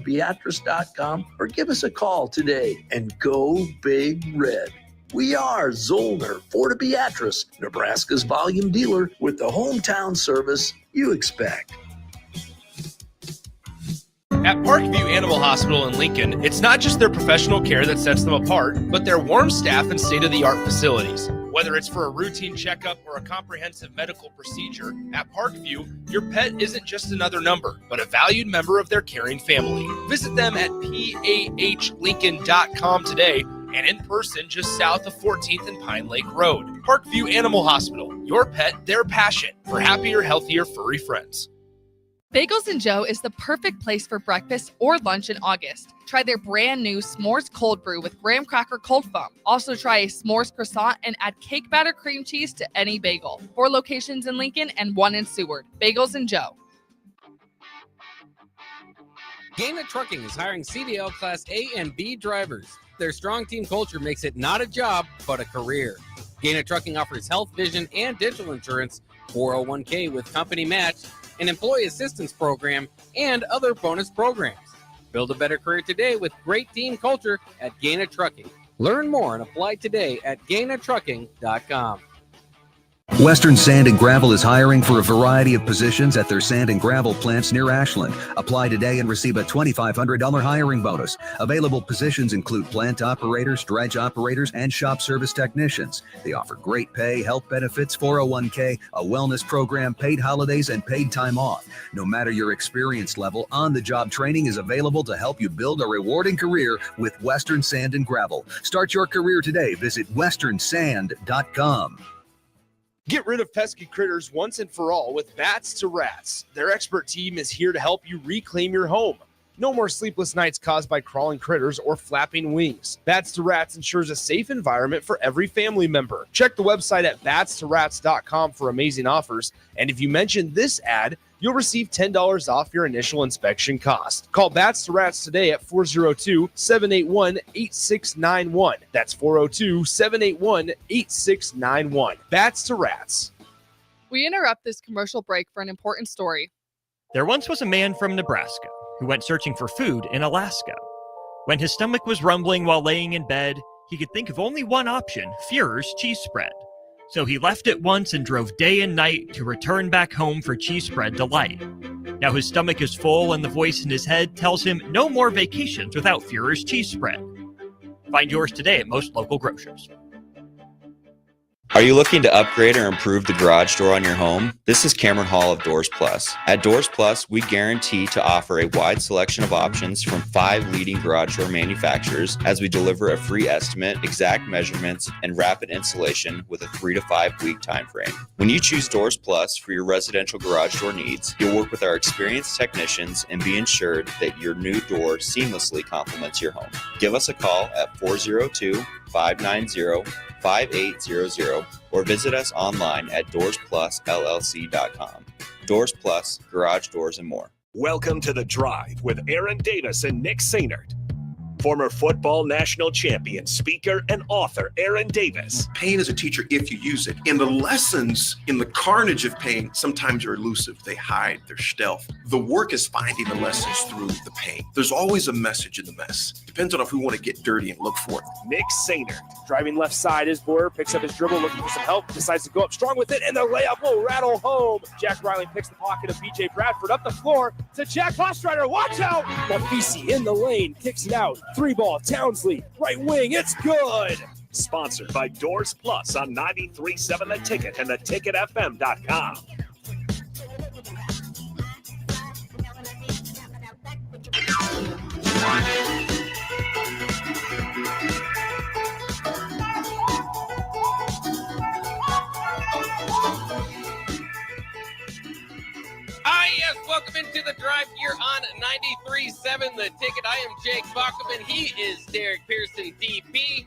ForteBeatrice.com or give us a call today and go Big Red. We are Zollner Forte Beatrice, Nebraska's volume dealer with the hometown service you expect. At Parkview Animal Hospital in Lincoln, it's not just their professional care that sets them apart, but their warm staff and state-of-the-art facilities. Whether it's for a routine checkup or a comprehensive medical procedure, at Parkview, your pet isn't just another number, but a valued member of their caring family. Visit them at pahlincoln.com today and in person just south of 14th and Pine Lake Road. Parkview Animal Hospital, your pet, their passion for happier, healthier, furry friends. Bagels & Joe is the perfect place for breakfast or lunch in August. Try their brand new S'mores Cold Brew with graham cracker cold foam. Also try a S'mores croissant and add cake batter cream cheese to any bagel. 4 locations in Lincoln and 1 in Seward. Bagels & Joe. Gaina Trucking is hiring CDL Class A and B drivers. Their strong team culture makes it not a job, but a career. Gaina Trucking offers health, vision, and dental insurance, 401k with company match, an employee assistance program, and other bonus programs. Build a better career today with great team culture at Gaina Trucking. Learn more and apply today at GainaTrucking.com. Western Sand and Gravel is hiring for a variety of positions at their sand and gravel plants near Ashland. Apply today and receive a $2,500 hiring bonus. Available positions include plant operators, dredge operators, and shop service technicians. They offer great pay, health benefits, 401k, a wellness program, paid holidays, and paid time off. No matter your experience level, on-the-job training is available to help you build a rewarding career with Western Sand and Gravel. Start your career today. Visit westernsand.com. Get rid of pesky critters once and for all with Bats to Rats. Their expert team is here to help you reclaim your home. No more sleepless nights caused by crawling critters or flapping wings. Bats to Rats ensures a safe environment for every family member. Check the website at batstorats.com for amazing offers. And if you mention this ad, you'll receive $10 off your initial inspection cost. Call Bats to Rats today at 402-781-8691. That's 402-781-8691. Bats to Rats. We interrupt this commercial break for an important story. There once was a man from Nebraska who went searching for food in Alaska. When his stomach was rumbling while laying in bed, he could think of only one option, Führer's cheese spread. So he left at once and drove day and night to return back home for cheese spread delight. Now his stomach is full and the voice in his head tells him no more vacations without Führer's cheese spread. Find yours today at most local grocers. Are you looking to upgrade or improve the garage door on your home? This is Cameron Hall of Doors Plus. At Doors Plus, we guarantee to offer a wide selection of options from 5 leading garage door manufacturers as we deliver a free estimate, exact measurements, and rapid installation with a 3 to 5 week time frame. When you choose Doors Plus for your residential garage door needs, you'll work with our experienced technicians and be ensured that your new door seamlessly complements your home. Give us a call at 402-590-5800 or visit us online at doorsplusllc.com. Doors Plus, garage doors, and more. Welcome to The Drive with Aaron Davis and Nick Sainert. Former football national champion, speaker, and author Aaron Davis. Pain is a teacher if you use it. And the lessons in the carnage of pain sometimes are elusive. They hide, they're stealth. The work is finding the lessons through the pain. There's always a message in the mess. Depends on if we want to get dirty and look for it. Nick Sainert, driving left side is Boyer, picks up his dribble, looking for some help, decides to go up strong with it, and the layup will rattle home. Jack Riley picks the pocket of BJ Bradford up the floor to Jack Hostrider. Watch out! Mafisi in the lane, kicks it out. 3-ball, Townsley, right wing, it's good! Sponsored by Doors Plus on 93.7 The Ticket and theticketfm.com. Yes, welcome into The Drive here on 93.7 The Ticket. I am Jake Bachman. He is Derek Pearson, DP.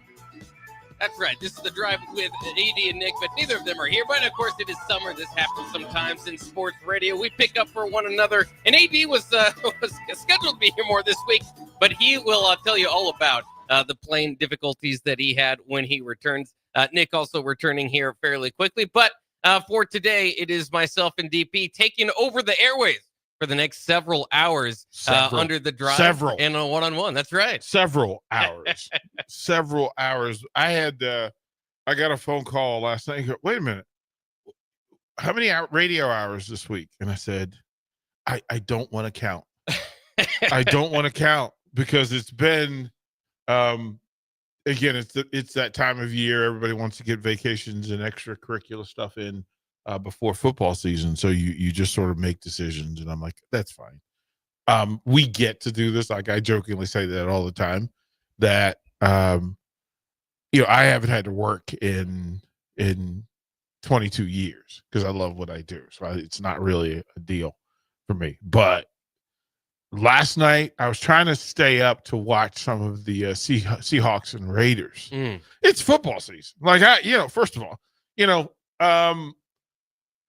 That's right, this is The Drive with AD and Nick, but neither of them are here. But, of course, it is summer. This happens sometimes in sports radio. We pick up for one another. And AD was scheduled to be here more this week, but he will tell you all about the plane difficulties that he had when he returns. Nick also returning here fairly quickly, but for today, it is myself and DP taking over the airways for the next several hours under the drive Several. and a one-on-one. That's right. Several hours. Several hours. I got a phone call last night. Wait a minute. How many radio hours this week? And I said, I don't want to count. I don't want to count because it's been, again, it's that time of year. Everybody wants to get vacations and extracurricular stuff in before football season. So you just sort of make decisions. And I'm like, that's fine. We get to do this. Like I jokingly say that all the time that, I haven't had to work in 22 years because I love what I do. So it's not really a deal for me. But last night I was trying to stay up to watch some of the Seahawks and Raiders. It's football season. Like first of all,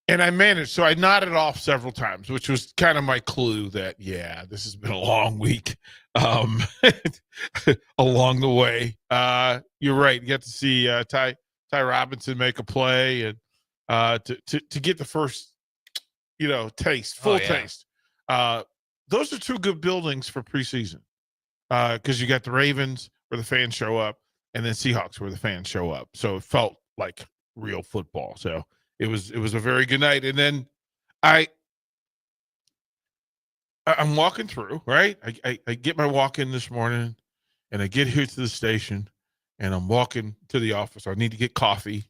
and I managed. So I nodded off several times, which was kind of my clue that, this has been a long week along the way. You're right. You get to see Ty Robinson make a play and to get the first, taste. Those are two good buildings for preseason because you got the Ravens where the fans show up and then Seahawks where the fans show up. So it felt like real football. So it was a very good night. And then I'm walking through, right? I get my walk in this morning and I get here to the station and I'm walking to the office. I need to get coffee.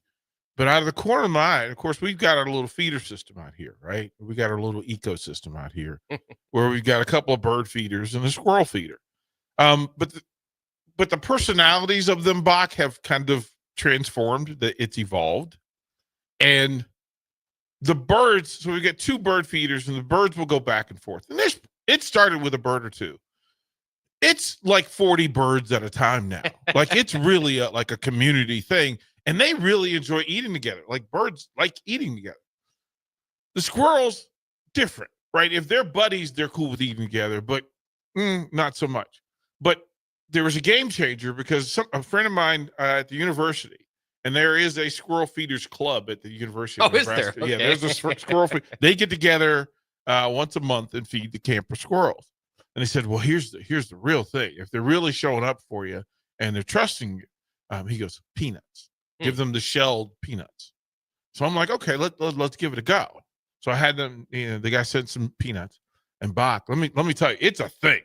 But out of the corner of my eye, of course, we've got our little feeder system out here, right? We got our little ecosystem out here where we've got a couple of bird feeders and a squirrel feeder. But the personalities of them, Bach, have kind of transformed. It's evolved. And the birds, so we get two bird feeders and the birds will go back and forth. And it started with a bird or two. It's like 40 birds at a time now. Like it's really like a community thing. And they really enjoy eating together. Like birds like eating together. The squirrels, different, right? If they're buddies, they're cool with eating together, but not so much. But there was a game changer because a friend of mine at the university, and there is a squirrel feeders club at the University of Nebraska. Is there? Okay. Yeah, there's a squirrel feed. They get together once a month and feed the camper squirrels. And they said, well, here's the real thing. If they're really showing up for you and they're trusting you, he goes, peanuts. Give them the shelled peanuts. So I'm like, okay, let's give it a go. So I had them, the guy sent some peanuts and Bach. Let me tell you, it's a thing.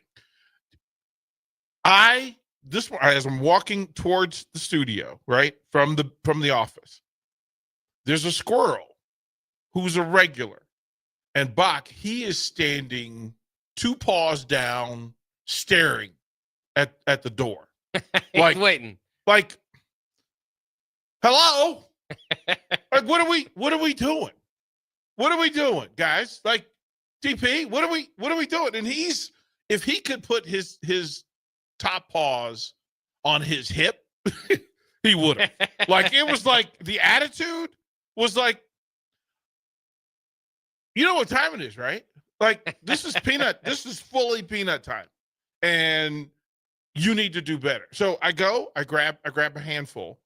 As I'm walking towards the studio, right, from the office, there's a squirrel who's a regular. And Bach, he is standing 2 paws down, staring at the door. Like waiting. Like, hello? Like, what are we doing? What are we doing, guys? Like, DP, what are we doing? And if he could put his top paws on his hip, he would have. Like, it was like the attitude was like, you know what time it is, right? Like, this is fully peanut time. And you need to do better. So I grab a handful.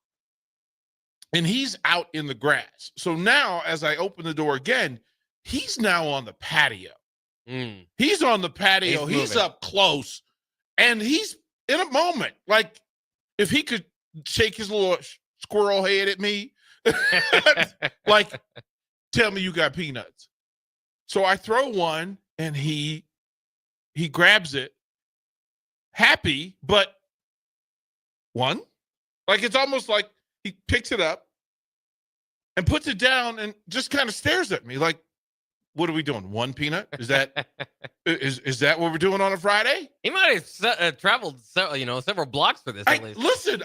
And he's out in the grass. So now, as I open the door again, he's now on the patio. He's on the patio. He's up close. And he's in a moment. Like, if he could shake his little squirrel head at me, like, tell me you got peanuts. So I throw one, and he grabs it, happy, but one. Like, it's almost like, he picks it up and puts it down and just kind of stares at me like, what are we doing? One peanut? Is that is that what we're doing on a Friday? He might have traveled several blocks for this at least. Listen,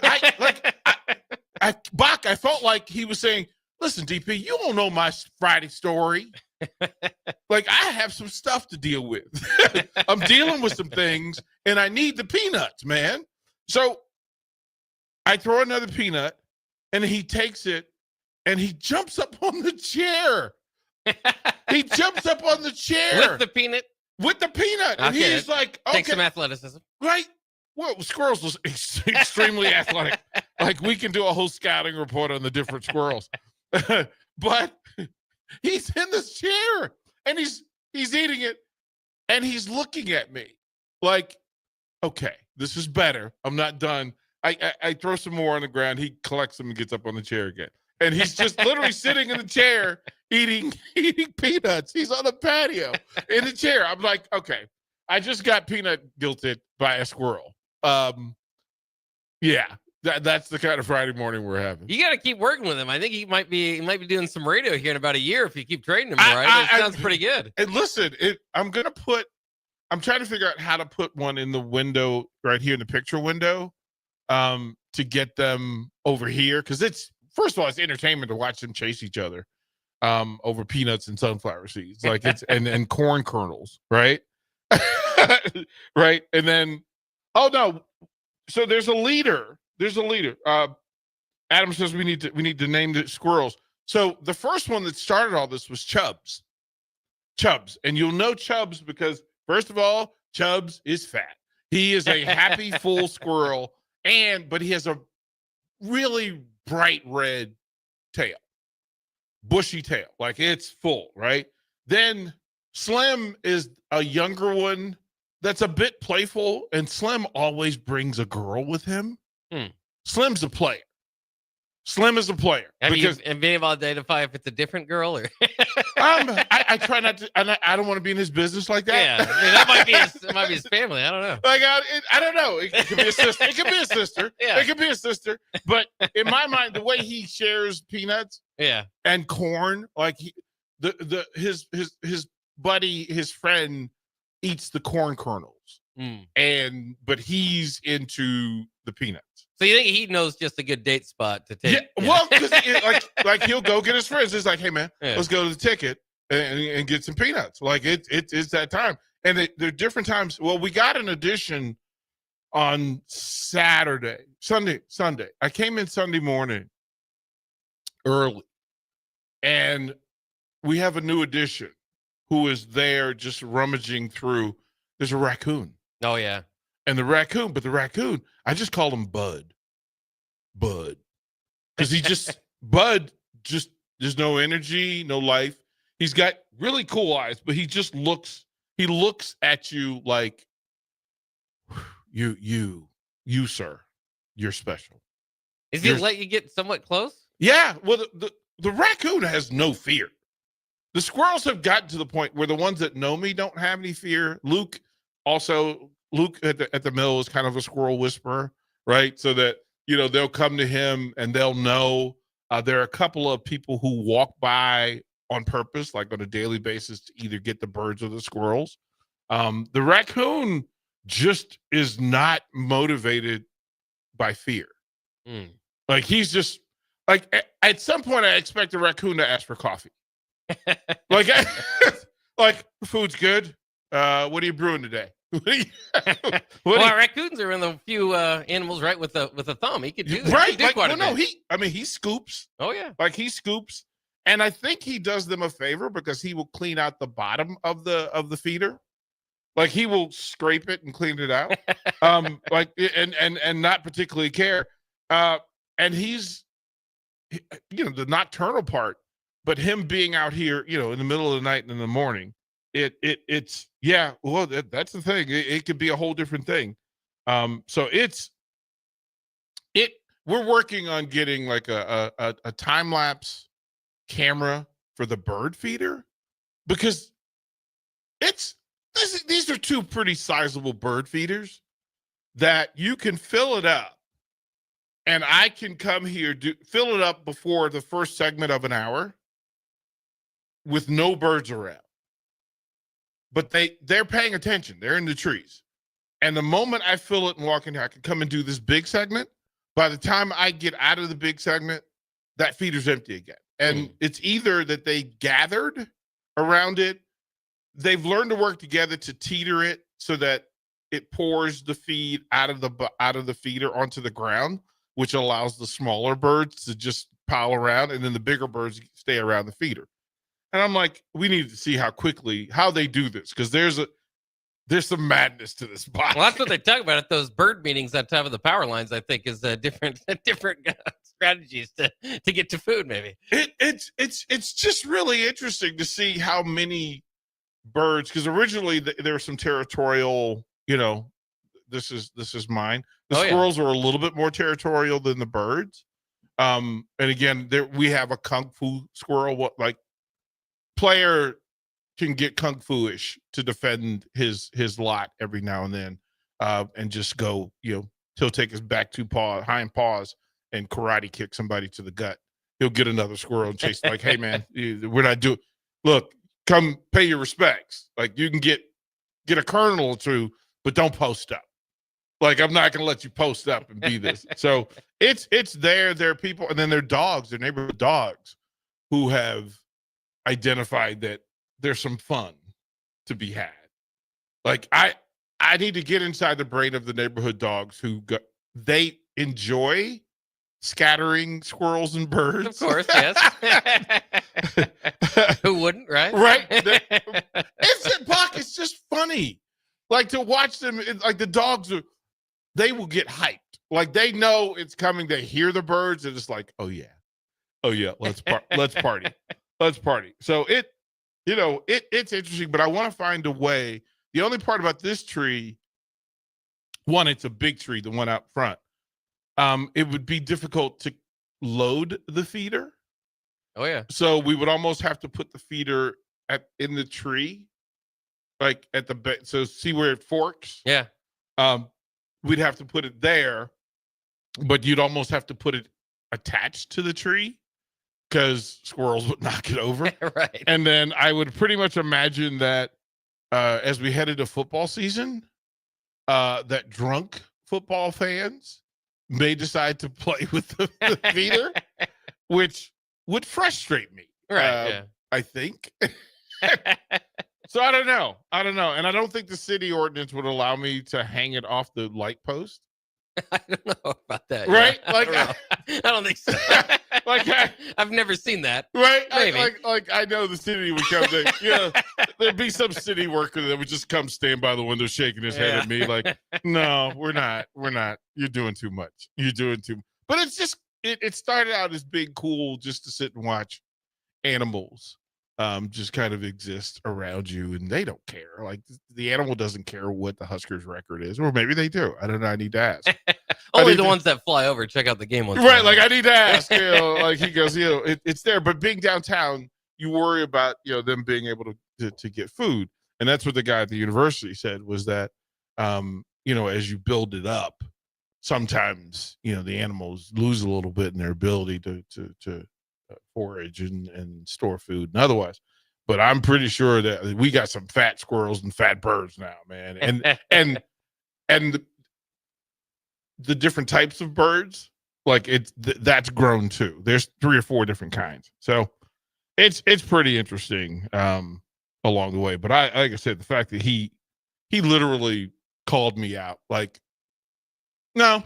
Bach, I felt like he was saying, listen, DP, you don't know my Friday story. Like, I have some stuff to deal with. I'm dealing with some things and I need the peanuts, man. So I throw another peanut. And he takes it and he jumps up on the chair. He jumps up on the chair. With the peanut? With the peanut. And okay. He's like, okay. Take some athleticism. Right? Well, squirrels was extremely athletic. Like, we can do a whole scouting report on the different squirrels. But he's in this chair and he's eating it. And he's looking at me like, okay, this is better. I'm not done. I throw some more on the ground. He collects them and gets up on the chair again. And he's just literally sitting in the chair eating peanuts. He's on the patio in the chair. I'm like, okay, I just got peanut guilted by a squirrel. Yeah, that's the kind of Friday morning we're having. You got to keep working with him. I think he might be doing some radio here in about a year if you keep trading him, right? It sounds pretty good. And listen, I'm trying to figure out how to put one in the window right here in the picture window to get them over here. Because first of all, it's entertainment to watch them chase each other over peanuts and sunflower seeds. Like it's and corn kernels, right? Right. And then, oh no. So there's a leader. Adam says we need to name the squirrels. So the first one that started all this was Chubbs. And you'll know Chubbs because first of all, Chubbs is fat. He is a happy, full squirrel, but he has a really bright red tail, bushy tail, like it's full, right? Then Slim is a younger one that's a bit playful, and Slim always brings a girl with him. Slim's a player. Slim is a player. Have you been able to identify if it's a different girl or? I try not to. I don't want to be in his business like that. Yeah, I mean, that might be his family. I don't know. Like I don't know. It could be a sister. It could be a sister. Yeah. It could be a sister. But in my mind, the way he shares peanuts, and corn, like his buddy, his friend, eats the corn kernels, but he's into the peanuts. So you think he knows just a good date spot to take? Yeah. Well, because like he'll go get his friends. It's like, hey man, let's go to the ticket and get some peanuts. Like it's that time, and there are different times. Well, we got an edition on Sunday. I came in Sunday morning early, and we have a new edition who is there just rummaging through. There's a raccoon. Oh yeah. And the raccoon, I just call him Bud. Because Bud just, there's no energy, no life. He's got really cool eyes, but he looks at you like, you, sir, you're special. Is he let you get somewhat close? Yeah. Well, the raccoon has no fear. The squirrels have gotten to the point where the ones that know me don't have any fear. Luke at the mill is kind of a squirrel whisperer, right? So that, they'll come to him and they'll know. There are a couple of people who walk by on purpose, like on a daily basis, to either get the birds or the squirrels. The raccoon just is not motivated by fear. Like he's just like, at some point I expect the raccoon to ask for coffee. like food's good. What are you brewing today? Raccoons are in the few animals, right? With a thumb, he could do right. He he scoops. Oh yeah, like he scoops, and I think he does them a favor because he will clean out the bottom of the feeder. Like he will scrape it and clean it out. And not particularly care. And he's, the nocturnal part, but him being out here, in the middle of the night and in the morning. It's well, that's the thing. It could be a whole different thing. So we're working on getting like a time-lapse camera for the bird feeder because these are two pretty sizable bird feeders that you can fill it up, and I can come here fill it up before the first segment of an hour with no birds around. But they're paying attention. They're in the trees. And the moment I fill it and walk in here, I can come and do this big segment. By the time I get out of the big segment, that feeder's empty again. And it's either that they gathered around it, they've learned to work together to teeter it so that it pours the feed out of the feeder onto the ground, which allows the smaller birds to just pile around, and then the bigger birds stay around the feeder. And I'm like, we need to see how they do this, because there's some madness to this box. Well, that's what they talk about at those bird meetings on top of the power lines. I think is different strategies to get to food. Maybe it's just really interesting to see how many birds, because originally there was some territorial, this is mine. The squirrels are a little bit more territorial than the birds. And again, we have a kung fu squirrel. Player can get kung fu-ish to defend his lot every now and then, and just go, he'll take his hind paws and karate kick somebody to the gut. He'll get another squirrel and chase like, hey man, we're not doing. Look, come pay your respects. Like you can get a kernel or two, but don't post up. Like I'm not going to let you post up and be this. So it's there. There are people, and then there are dogs, their neighborhood dogs, who have identified that there's some fun to be had. Like I need to get inside the brain of the neighborhood dogs they enjoy scattering squirrels and birds. Of course, yes. Who wouldn't, right? Right. It's just funny. Like to watch them, like the dogs they will get hyped. Like they know it's coming. They hear the birds. They're just like, oh yeah, let's party. Let's party. So it's interesting, but I want to find a way. The only part about this tree, one, it's a big tree, the one out front. It would be difficult to load the feeder. Oh yeah. So we would almost have to put the feeder in the tree, like at the base. So see where it forks? Yeah. We'd have to put it there, but you'd almost have to put it attached to the tree because squirrels would knock it over. Right. And then I would pretty much imagine that as we head into football season, that drunk football fans may decide to play with the feeder, which would frustrate me. Right. I think. So I don't know. And I don't think the city ordinance would allow me to hang it off the light post. I don't know about that. Right? Yeah. Like I don't think so. I've never seen that. Right? Maybe. I know the city would come to, there'd be some city worker that would just come stand by the window shaking his head at me like, no, we're not. You're doing too much. But it's just, it started out as being cool just to sit and watch animals just kind of exist around you, and they don't care. Like the animal doesn't care what the Huskers record is, or maybe they do. I don't know. I need to ask. Only the ones that fly over check out the game once. Right. Like I need to ask, like he goes, it's there, but being downtown, you worry about, them being able to get food. And that's what the guy at the university said was that, as you build it up, sometimes, the animals lose a little bit in their ability to forage and store food and otherwise. But I'm pretty sure that we got some fat squirrels and fat birds now, man. And the different types of birds, like that's grown too. There's 3 or 4 different kinds. So it's pretty interesting along the way. But like I said, the fact that he literally called me out like, no,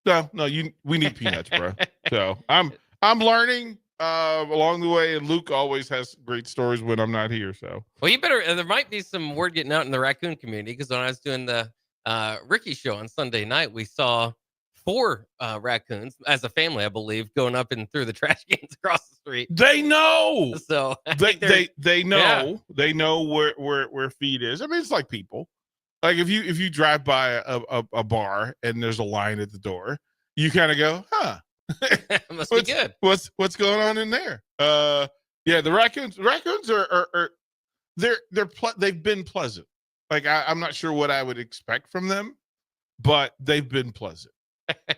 we need peanuts, bro. So I'm learning along the way, and Luke always has great stories when I'm not here. So, well, you better. There might be some word getting out in the raccoon community because when I was doing the Ricky show on Sunday night, we saw 4 raccoons as a family, I believe, going up and through the trash cans across the street. They know, so they know, they know where feed is. I mean, it's like people. Like if you drive by a bar and there's a line at the door, you kind of go, huh. Must be good. What's going on in there? Yeah, the raccoons are they've been pleasant. Like I'm not sure what I would expect from them, but they've been pleasant.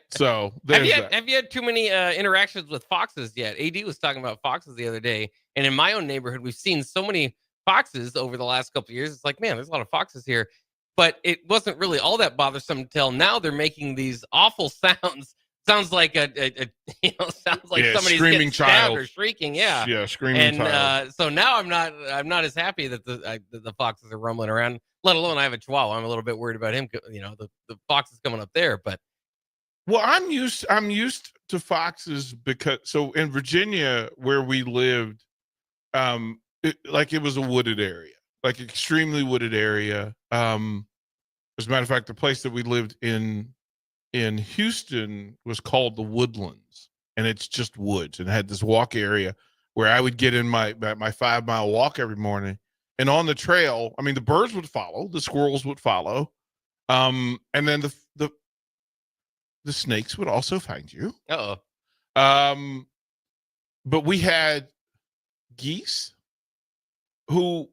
So have you had too many interactions with foxes yet? AD was talking about foxes the other day, and in my own neighborhood, we've seen so many foxes over the last couple of years. It's like, man, there's a lot of foxes here, but it wasn't really all that bothersome until now. They're making these awful sounds. Sounds like sounds like somebody's getting stabbed or shrieking. Yeah, screaming. And so now I'm not as happy that the foxes are rumbling around. Let alone I have a Chihuahua. I'm a little bit worried about him. The fox is coming up there, but well, I'm used to foxes because in Virginia where we lived, it was a wooded area, like extremely wooded area. As a matter of fact, the place that we lived in Houston was called the Woodlands, and it's just woods, and it had this walk area where I would get in my 5-mile walk every morning, And on the trail, I mean, the birds would follow, the squirrels would follow, and then the snakes would also find you. But we had geese who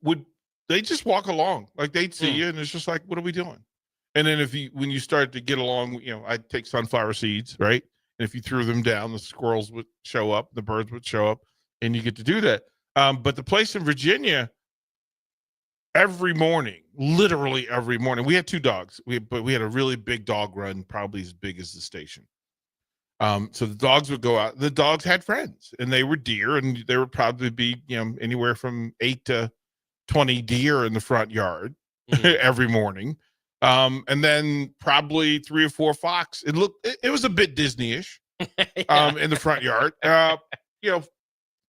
they just walk along, like they'd see you, and it's just like, what are we doing? And then when you start to get along, I'd take sunflower seeds, right? And if you threw them down, the squirrels would show up, the birds would show up, and you get to do that. But the place in Virginia, every morning, literally every morning, we had 2 dogs. But we had a really big dog run, probably as big as the station. So the dogs would go out. The dogs had friends, and they were deer, and there would probably be anywhere from 8 to 20 deer in the front yard every morning. And then probably 3 or 4 fox. It was a bit Disney-ish in the front yard. A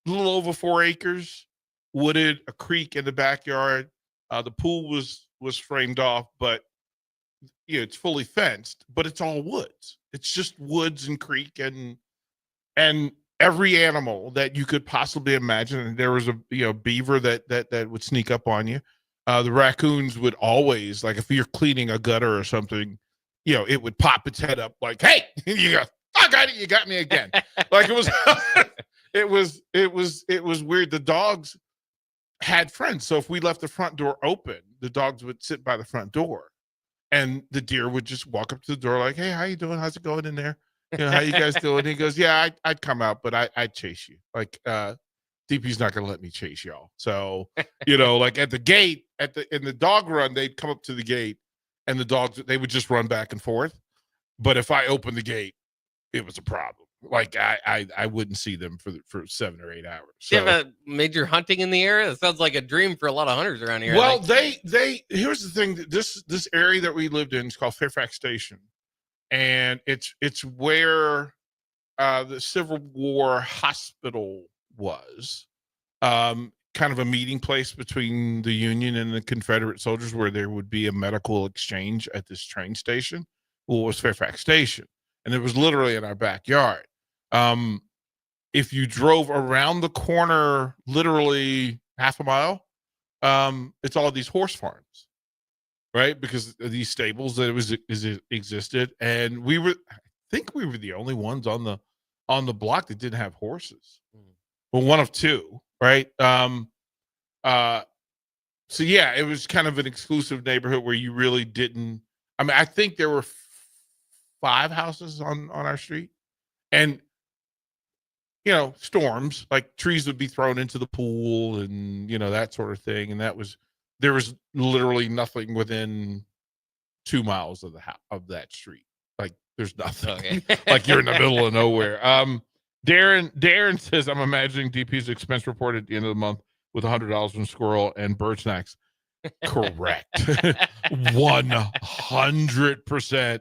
little over 4 acres, wooded, a creek in the backyard. The pool was framed off, but it's fully fenced, but it's all woods. It's just woods and creek and every animal that you could possibly imagine. And there was a beaver that would sneak up on you. The raccoons would always, like, if you're cleaning a gutter or something, it would pop its head up like, hey, you go, I got it, you got me again. Like it was it was weird. The dogs had friends. So if we left the front door open, the dogs would sit by the front door. And the deer would just walk up to the door like, hey, how you doing? How's it going in there? How you guys doing? And he goes, yeah, I'd come out, but I'd chase you. Like, DP's not going to let me chase y'all. So, like at the gate, in the dog run, they'd come up to the gate and the dogs, they would just run back and forth. But if I opened the gate, it was a problem. Like I wouldn't see them for 7 or 8 hours. So, you have a major hunting in the area? It sounds like a dream for a lot of hunters around here. Well, here's the thing. This area that we lived in is called Fairfax Station, and it's where the Civil War hospital was, kind of a meeting place between the Union and the Confederate soldiers, where there would be a medical exchange at this train station. Well, it was Fairfax Station, and it was literally in our backyard. If you drove around the corner, literally half a mile, it's all these horse farms, right? Because of these stables that existed, and I think we were the only ones on the block that didn't have horses. Well, one of 2, right? So yeah, it was kind of an exclusive neighborhood where you really didn't. I mean, I think there were 5 houses on our street, and storms, like trees would be thrown into the pool and that sort of thing. And there was literally nothing within 2 miles of that street. Like there's nothing. Okay. Like you're in the middle of nowhere. Darren says, I'm imagining DP's expense report at the end of the month with $100 from squirrel and bird snacks. Correct. 100%.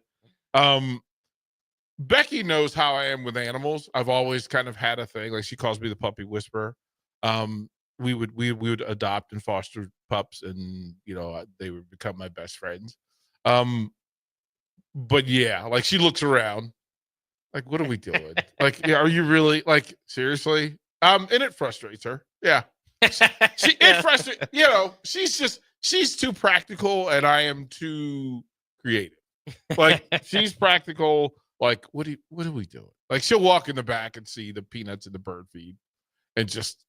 Becky knows how I am with animals. I've always kind of had a thing. Like she calls me the puppy whisperer. We would adopt and foster pups, and they would become my best friends. But yeah, like she looks around, like, what are we doing? Like, are you really, like, seriously? And it frustrates her. Yeah, it frustrates. She's too practical, and I am too creative. Like she's practical. Like, what are we doing? Like, she'll walk in the back and see the peanuts in the bird feed and just,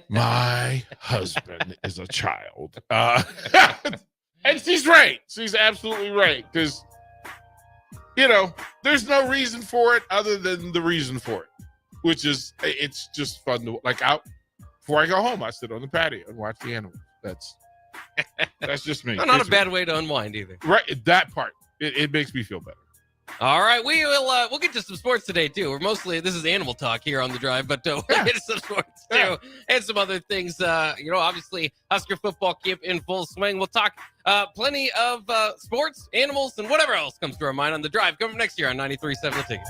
my husband is a child. And she's right. She's absolutely right. Because, there's no reason for it other than the reason for it, which is, it's just fun to, like, out before I go home, I sit on the patio and watch the animals. That's just me. Not a bad way to unwind either. Right. That part, it makes me feel better. All right, we'll get to some sports today too. This is animal talk here on the drive, but we'll get to some sports too and some other things. Obviously Husker football camp in full swing. We'll talk plenty of sports, animals, and whatever else comes to our mind on the drive. Coming next year on 93.7 The Ticket.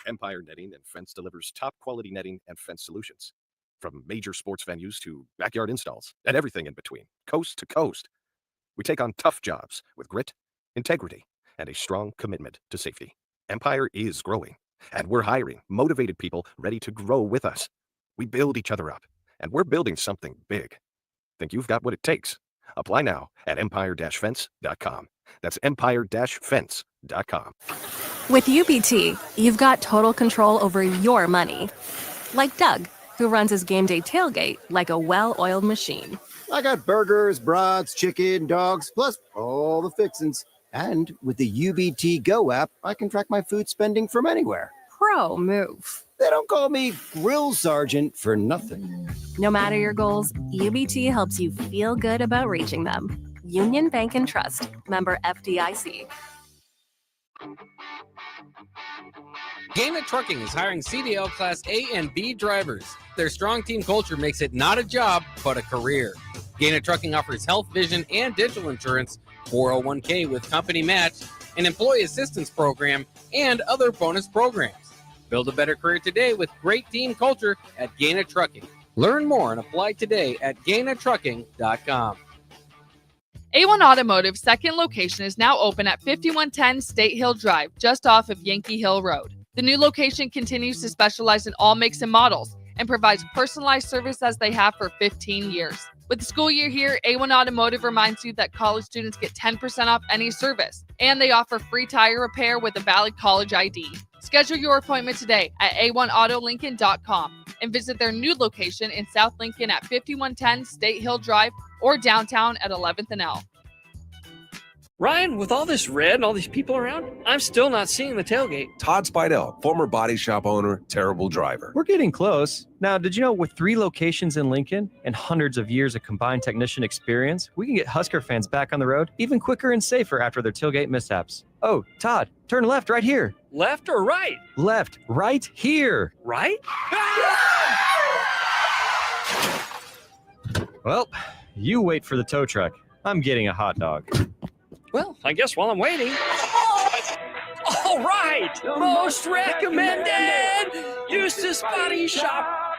Empire Netting and Fence delivers top quality netting and fence solutions. From major sports venues to backyard installs and everything in between, coast to coast. We take on tough jobs with grit, integrity, and a strong commitment to safety. Empire is growing, and we're hiring motivated people ready to grow with us. We build each other up, and we're building something big. Think you've got what it takes? Apply now at empire-fence.com. That's empire-fence.com. With UBT, you've got total control over your money. Like Doug, who runs his game day tailgate like a well-oiled machine. I got burgers, brats, chicken, dogs, plus all the fixins. And with the UBT Go app, I can track my food spending from anywhere. Pro move. They don't call me Grill Sergeant for nothing. No matter your goals, UBT helps you feel good about reaching them. Union Bank and Trust. Member FDIC. Gaina Trucking is hiring CDL Class A and B drivers. Their strong team culture makes it not a job, but a career. Gaina Trucking offers health, vision, and dental insurance, 401k with company match, an employee assistance program, and other bonus programs. Build a better career today with great team culture at Gaina Trucking. Learn more and apply today at GainaTrucking.com. A1 Automotive's second location is now open at 5110 State Hill Drive, just off of Yankee Hill Road. The new location continues to specialize in all makes and models and provides personalized service as they have for 15 years. With the school year here, A1 Automotive reminds you that college students get 10% off any service, and they offer free tire repair with a valid college ID. Schedule your appointment today at a1autolincoln.com and visit their new location in South Lincoln at 5110 State Hill Drive or downtown at 11th and L. Ryan, with all this red and all these people around, I'm still not seeing the tailgate. Todd Spidell, former body shop owner, terrible driver. We're getting close. Now, did you know with 3 locations in Lincoln and hundreds of years of combined technician experience, we can get Husker fans back on the road even quicker and safer after their tailgate mishaps? Oh, Todd, turn left right here. Left or right? Left, right here. Right? Well, you wait for the tow truck. I'm getting a hot dog. Well, I guess while I'm waiting. All right! Most recommended! Eustace Body Shop!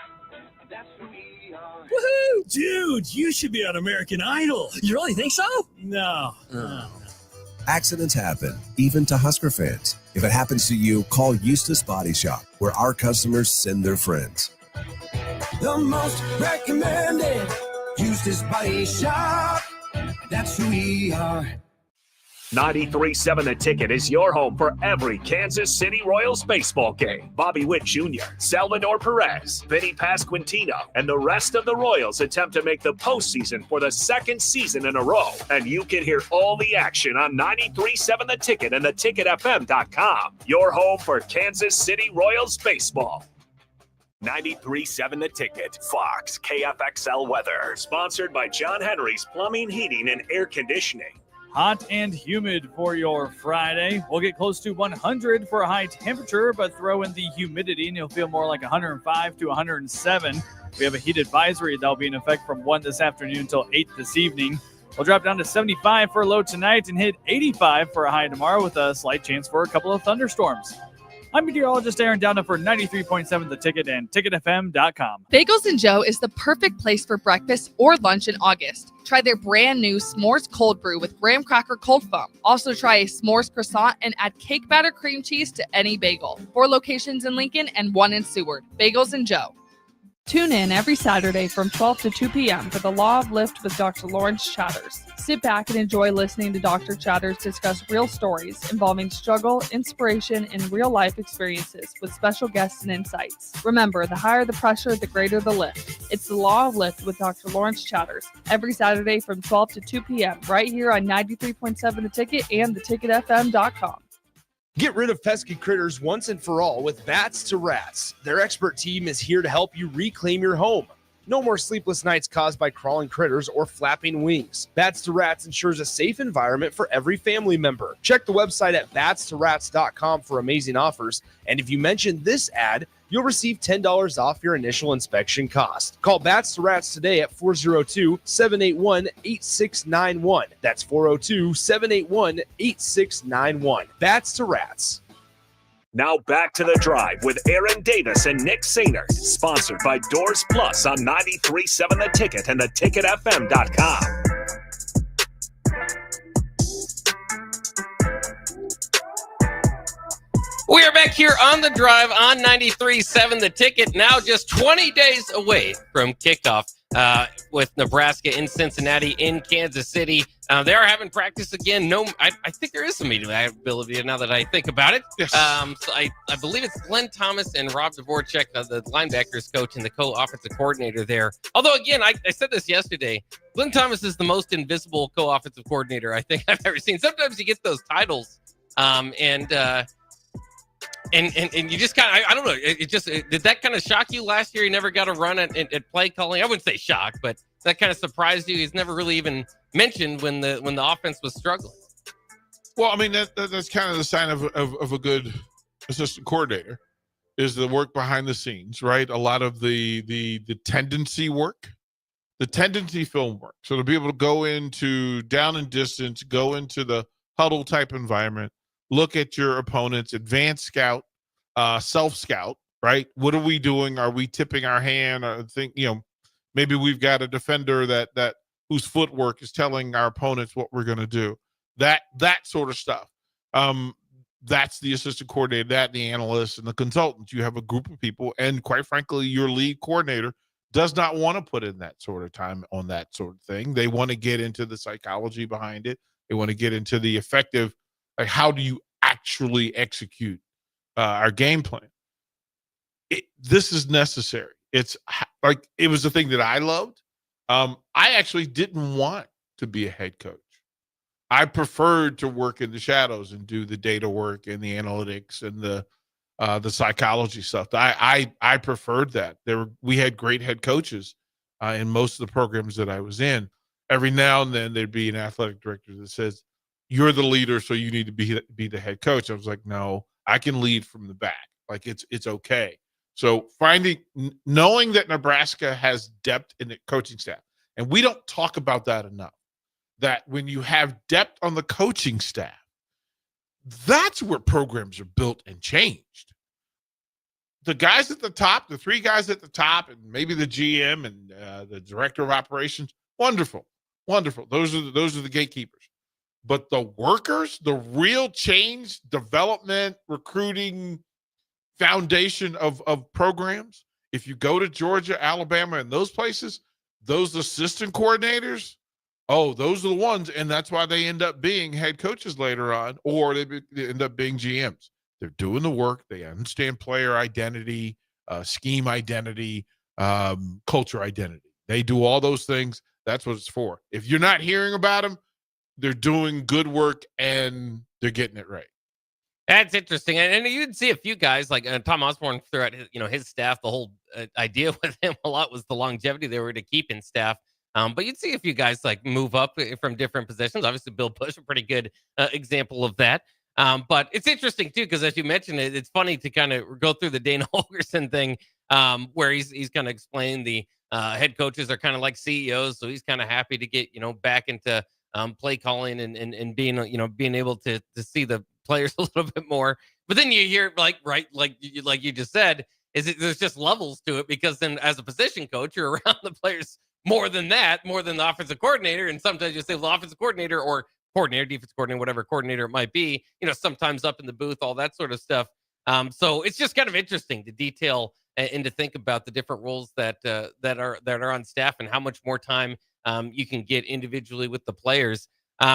Woohoo! Dude, you should be on American Idol. You really think so? No. Accidents happen, even to Husker fans. If it happens to you, call Eustace Body Shop, where our customers send their friends. The most recommended Eustace Body Shop. That's who we are. 93.7 The Ticket is your home for every Kansas City Royals baseball game. Bobby Witt Jr., Salvador Perez, Vinny Pasquantino, and the rest of the Royals attempt to make the postseason for the second season in a row. And you can hear all the action on 93.7 The Ticket and theticketfm.com. Your home for Kansas City Royals baseball. 93.7 The Ticket, Fox, KFXL weather. Sponsored by John Henry's Plumbing, Heating, and Air Conditioning. Hot and humid for your Friday. We'll get close to 100 for a high temperature, but throw in the humidity and you'll feel more like 105 to 107. We have a heat advisory that'll be in effect from 1 this afternoon until 8 this evening. We'll drop down to 75 for a low tonight and hit 85 for a high tomorrow with a slight chance for a couple of thunderstorms. I'm meteorologist Aaron Downa for 93.7 The Ticket and TicketFM.com. Bagels and Joe is the perfect place for breakfast or lunch in August. Try their brand new S'mores Cold Brew with graham cracker cold foam. Also try a S'mores croissant and add cake batter cream cheese to any bagel. 4 locations in Lincoln and 1 in Seward. Bagels and Joe. Tune in every Saturday from 12 to 2 p.m. for the Law of Lift with Dr. Lawrence Chatters. Sit back and enjoy listening to Dr. Chatters discuss real stories involving struggle, inspiration, and real-life experiences with special guests and insights. Remember, the higher the pressure, the greater the lift. It's the Law of Lift with Dr. Lawrence Chatters every Saturday from 12 to 2 p.m. right here on 93.7 The Ticket and theticketfm.com. Get rid of pesky critters once and for all with Bats to Rats. Their expert team is here to help you reclaim your home. No more sleepless nights caused by crawling critters or flapping wings. Bats to Rats ensures a safe environment for every family member. Check the website at batstoRats.com for amazing offers. And if you mention this ad, you'll receive $10 off your initial inspection cost. Call Bats to Rats today at 402-781-8691. That's 402-781-8691. Bats to Rats. Now back to The Drive with Aaron Davis and Nick Sainert, sponsored by Doors Plus on 93.7 The Ticket and theticketfm.com. We are back here on The Drive on 93.7 The Ticket, now just 20 days away from kickoff with Nebraska in Cincinnati, in Kansas City. They are having practice again. I think there is some media availability now that I think about it. Yes. So I believe it's Glenn Thomas and Rob Dvorak, the linebackers coach and the co-offensive coordinator there. Although, again, I said this yesterday, Glenn Thomas is the most invisible co-offensive coordinator I think I've ever seen. Sometimes he gets those titles, and you just kind of, I don't know, did that kind of shock you last year? He never got a run at play calling. I wouldn't say shock, but that kind of surprised you. He's never really even mentioned when the offense was struggling. Well, I mean, that's kind of the sign of a good assistant coordinator, is the work behind the scenes, right? A lot of the tendency work, the tendency film work. So to be able to go into down and distance, go into the huddle type environment, look at your opponents, advanced scout, self-scout, right? What are we doing? Are we tipping our hand? Or maybe we've got a defender that whose footwork is telling our opponents what we're going to do. That sort of stuff. That's the assistant coordinator, the analyst, and the consultant. You have a group of people, and quite frankly, your lead coordinator does not want to put in that sort of time on that sort of thing. They want to get into the psychology behind it. They want to get into the effective, like, how do you actually execute our game plan? This is necessary. It's like, it was the thing that I loved. I actually didn't want to be a head coach. I preferred to work in the shadows and do the data work and the analytics and the psychology stuff. I preferred that. We had great head coaches in most of the programs that I was in. Every now and then there'd be an athletic director that says, "You're the leader, so you need to be the head coach." I was like, "No, I can lead from the back. Like, it's okay." So knowing that Nebraska has depth in the coaching staff, and we don't talk about that enough, that when you have depth on the coaching staff, that's where programs are built and changed. The guys at the top, the three guys at the top, and maybe the GM and the director of operations, wonderful. Those are the gatekeepers. But the workers, the real change, development, recruiting foundation of programs, if you go to Georgia, Alabama, and those places, those assistant coordinators, those are the ones, and that's why they end up being head coaches later on, or they end up being GMs. They're doing the work. They understand player identity, scheme identity, culture identity. They do all those things. That's what it's for. If you're not hearing about them, they're doing good work and they're getting it right. That's interesting. And you'd see a few guys like Tom Osborne throughout his staff. The whole idea with him a lot was the longevity they were to keep in staff. But you'd see a few guys like move up from different positions. Obviously, Bill Bush, a pretty good example of that. But it's interesting, too, because as you mentioned, it's funny to kind of go through the Dana Holgorsen thing where he's kind of explained the head coaches are kind of like CEOs. So he's kind of happy to get, back into play calling and being able to see the players a little bit more. But then you hear like you just said, there's just levels to it, because then as a position coach, you're around the players more than the offensive coordinator. And sometimes you say the offensive coordinator or coordinator, defensive coordinator, whatever coordinator it might be, sometimes up in the booth, all that sort of stuff. So it's just kind of interesting to detail and to think about the different roles that are on staff and how much more time you can get individually with the players.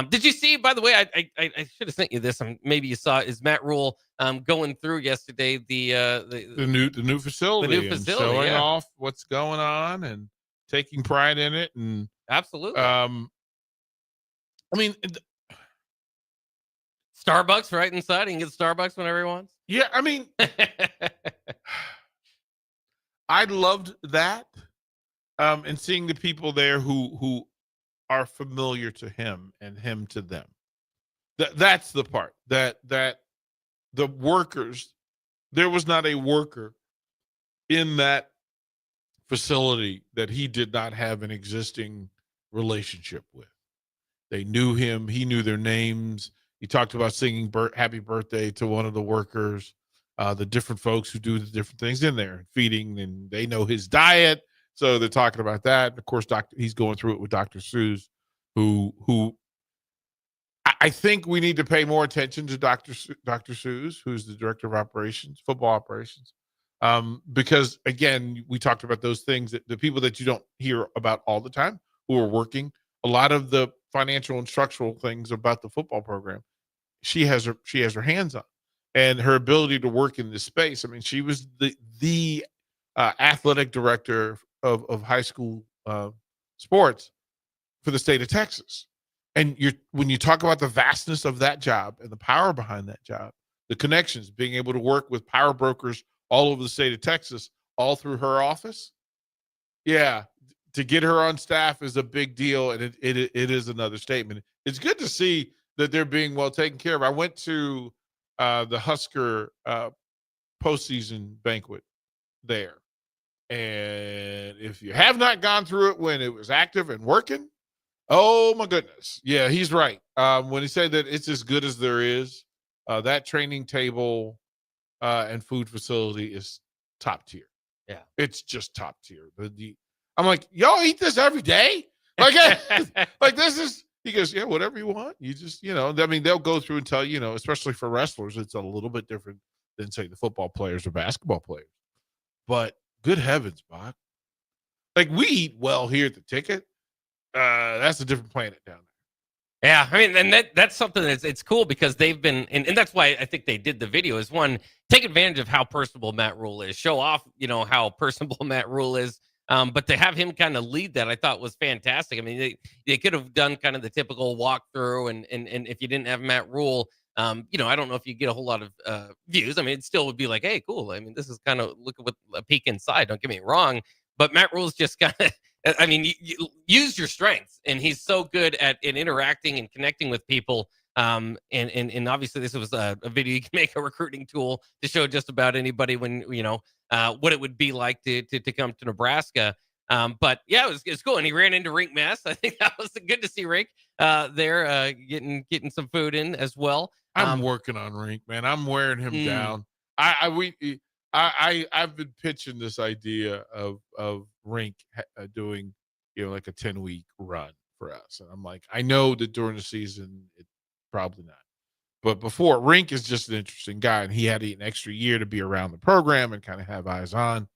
Did you see, by the way, I should have sent you this. Maybe you saw, is Matt Rule going through yesterday the new facility, and showing off what's going on and taking pride in it, and absolutely. I mean, Starbucks right inside. You can get Starbucks whenever he wants. Yeah, I mean, I loved that, and seeing the people there who are familiar to him and him to them. That's the part that the workers, there was not a worker in that facility that he did not have an existing relationship with. They knew him. He knew their names. He talked about singing happy birthday to one of the workers. the different folks who do the different things in there, feeding, and they know his diet. So they're talking about that. And of course, he's going through it with Dr. Seuss, who I think we need to pay more attention to Dr. Seuss, who's the director of operations, football operations. Because again, we talked about those things that the people that you don't hear about all the time who are working a lot of the financial and structural things about the football program. She has her hands on, and her ability to work in this space. I mean, she was the athletic director of high school sports for the state of Texas. And when you talk about the vastness of that job and the power behind that job, the connections, being able to work with power brokers all over the state of Texas, all through her office. Yeah, to get her on staff is a big deal, and it is another statement. It's good to see that they're being well taken care of. I went to the Husker postseason banquet there, and if you have not gone through it when it was active and working, oh my goodness, yeah, he's right. When he said that it's as good as there is, that training table and food facility is top tier. Yeah, it's just top tier. I'm like, y'all eat this every day? Like, like this is. He goes, yeah, whatever you want. You just, I mean, they'll go through and tell you, especially for wrestlers, it's a little bit different than say the football players or basketball players. But good heavens, Bach. Like, we eat well here at the Ticket. That's a different planet down there. Yeah, I mean, and that's something it's cool because they've been, and that's why I think they did the video, is one, take advantage of how personable Matt Rule is, show off, how personable Matt Rule is. But to have him kind of lead that, I thought was fantastic. I mean, they could have done kind of the typical walkthrough, and if you didn't have Matt Rule, I don't know if you get a whole lot of views. I mean, it still would be like, hey, cool. I mean, this is kind of look at a peek inside. Don't get me wrong, but Matt Rule's just kind of, I mean, you use your strengths, and he's so good at interacting and connecting with people. And obviously this was a video you can make a recruiting tool to show just about anybody when, what it would be like to come to Nebraska. But yeah, it was cool. And he ran into Rink Mess. I think that was good to see Rink there getting some food in as well. I'm working on Rink, man. I'm wearing him down. I've been pitching this idea of Rink doing, like a 10-week run for us. And I'm like, I know that during the season, probably not. But before, Rink is just an interesting guy, and he had an extra year to be around the program and kind of have eyes on.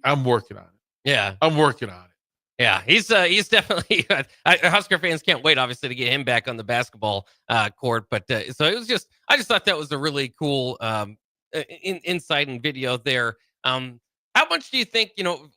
I'm working on it. Yeah. I'm working on it. Yeah, he's definitely Husker fans can't wait, obviously, to get him back on the basketball court. But so it was I just thought that was a really cool insight and video there. How much do you think,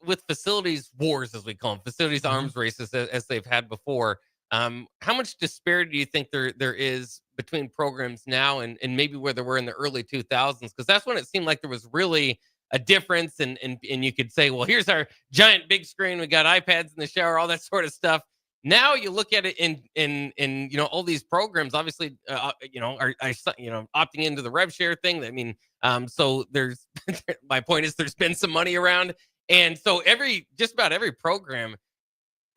with facilities wars, as we call them, facilities arms races as they've had before, how much disparity do you think there is between programs now and maybe where they were in the early 2000s? Because that's when it seemed like there was really a difference, and you could say, well, here's our giant big screen, we got iPads in the shower, all that sort of stuff. Now you look at it in all these programs, obviously, are opting into the rev share thing. I mean, so there's my point is there's been some money around, and so just about every program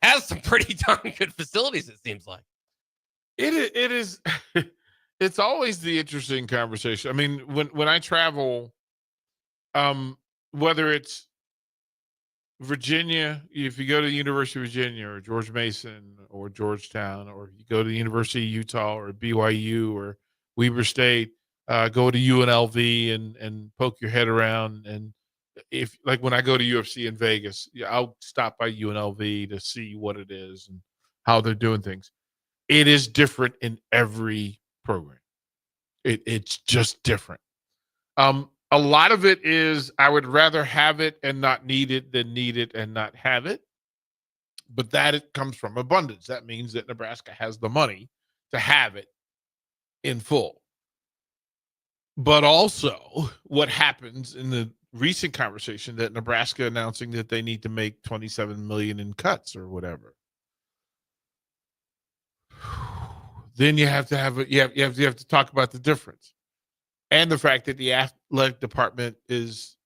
has some pretty darn good facilities, it seems like. It is. It's always the interesting conversation. I mean, when I travel, whether it's Virginia, if you go to the University of Virginia or George Mason or Georgetown, or you go to the University of Utah or BYU or Weber State, go to UNLV and poke your head around. And if, like, when I go to UFC in Vegas, I'll stop by UNLV to see what it is and how they're doing things. It is different in every program. It's just different. A lot of it is I would rather have it and not need it than need it and not have it. But it comes from abundance. That means that Nebraska has the money to have it in full. But also what happens in the recent conversation that Nebraska announcing that they need to make $27 million in cuts or whatever. Then you have to you have to talk about the difference. And the fact that the athletic department is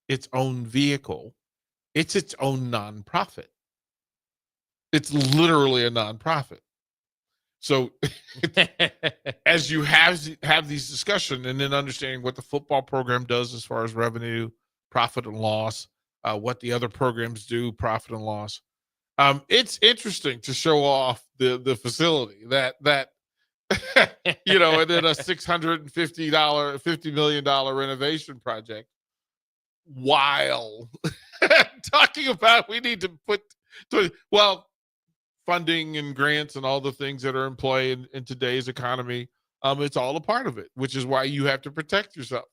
its own vehicle. It's its own nonprofit. It's literally a nonprofit. So as you have these discussions and then understanding what the football program does as far as revenue, profit and loss, what the other programs do, profit and loss. It's interesting to show off the facility that you know, and then a $50 million renovation project while talking about we need to put funding and grants and all the things that are in play in today's economy. It's all a part of it, which is why you have to protect yourself.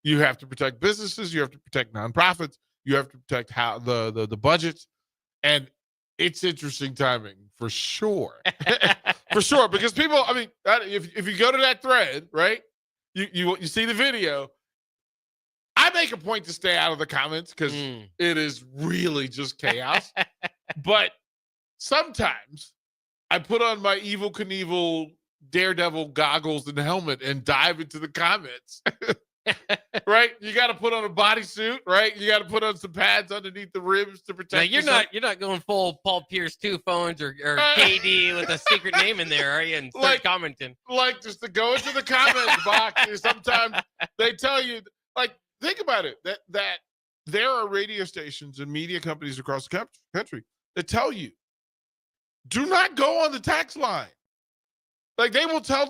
You have to protect businesses. You have to protect nonprofits. You have to protect how the budgets. And it's interesting timing for sure. For sure. Because people, I mean, if you go to that thread, right, you see the video, I make a point to stay out of the comments because it is really just chaos. But sometimes I put on my Evel Knievel Daredevil goggles and helmet and dive into the comments. Right? You got to put on a bodysuit, right? You got to put on some pads underneath the ribs to protect. Now you're not going full Paul Pierce 2 phones or KD with a secret name in there, are you? And start commenting. Like just to go into the comments box. Sometimes they tell you, like, think about it, that there are radio stations and media companies across the country that tell you, do not go on the tax line. Like, they will tell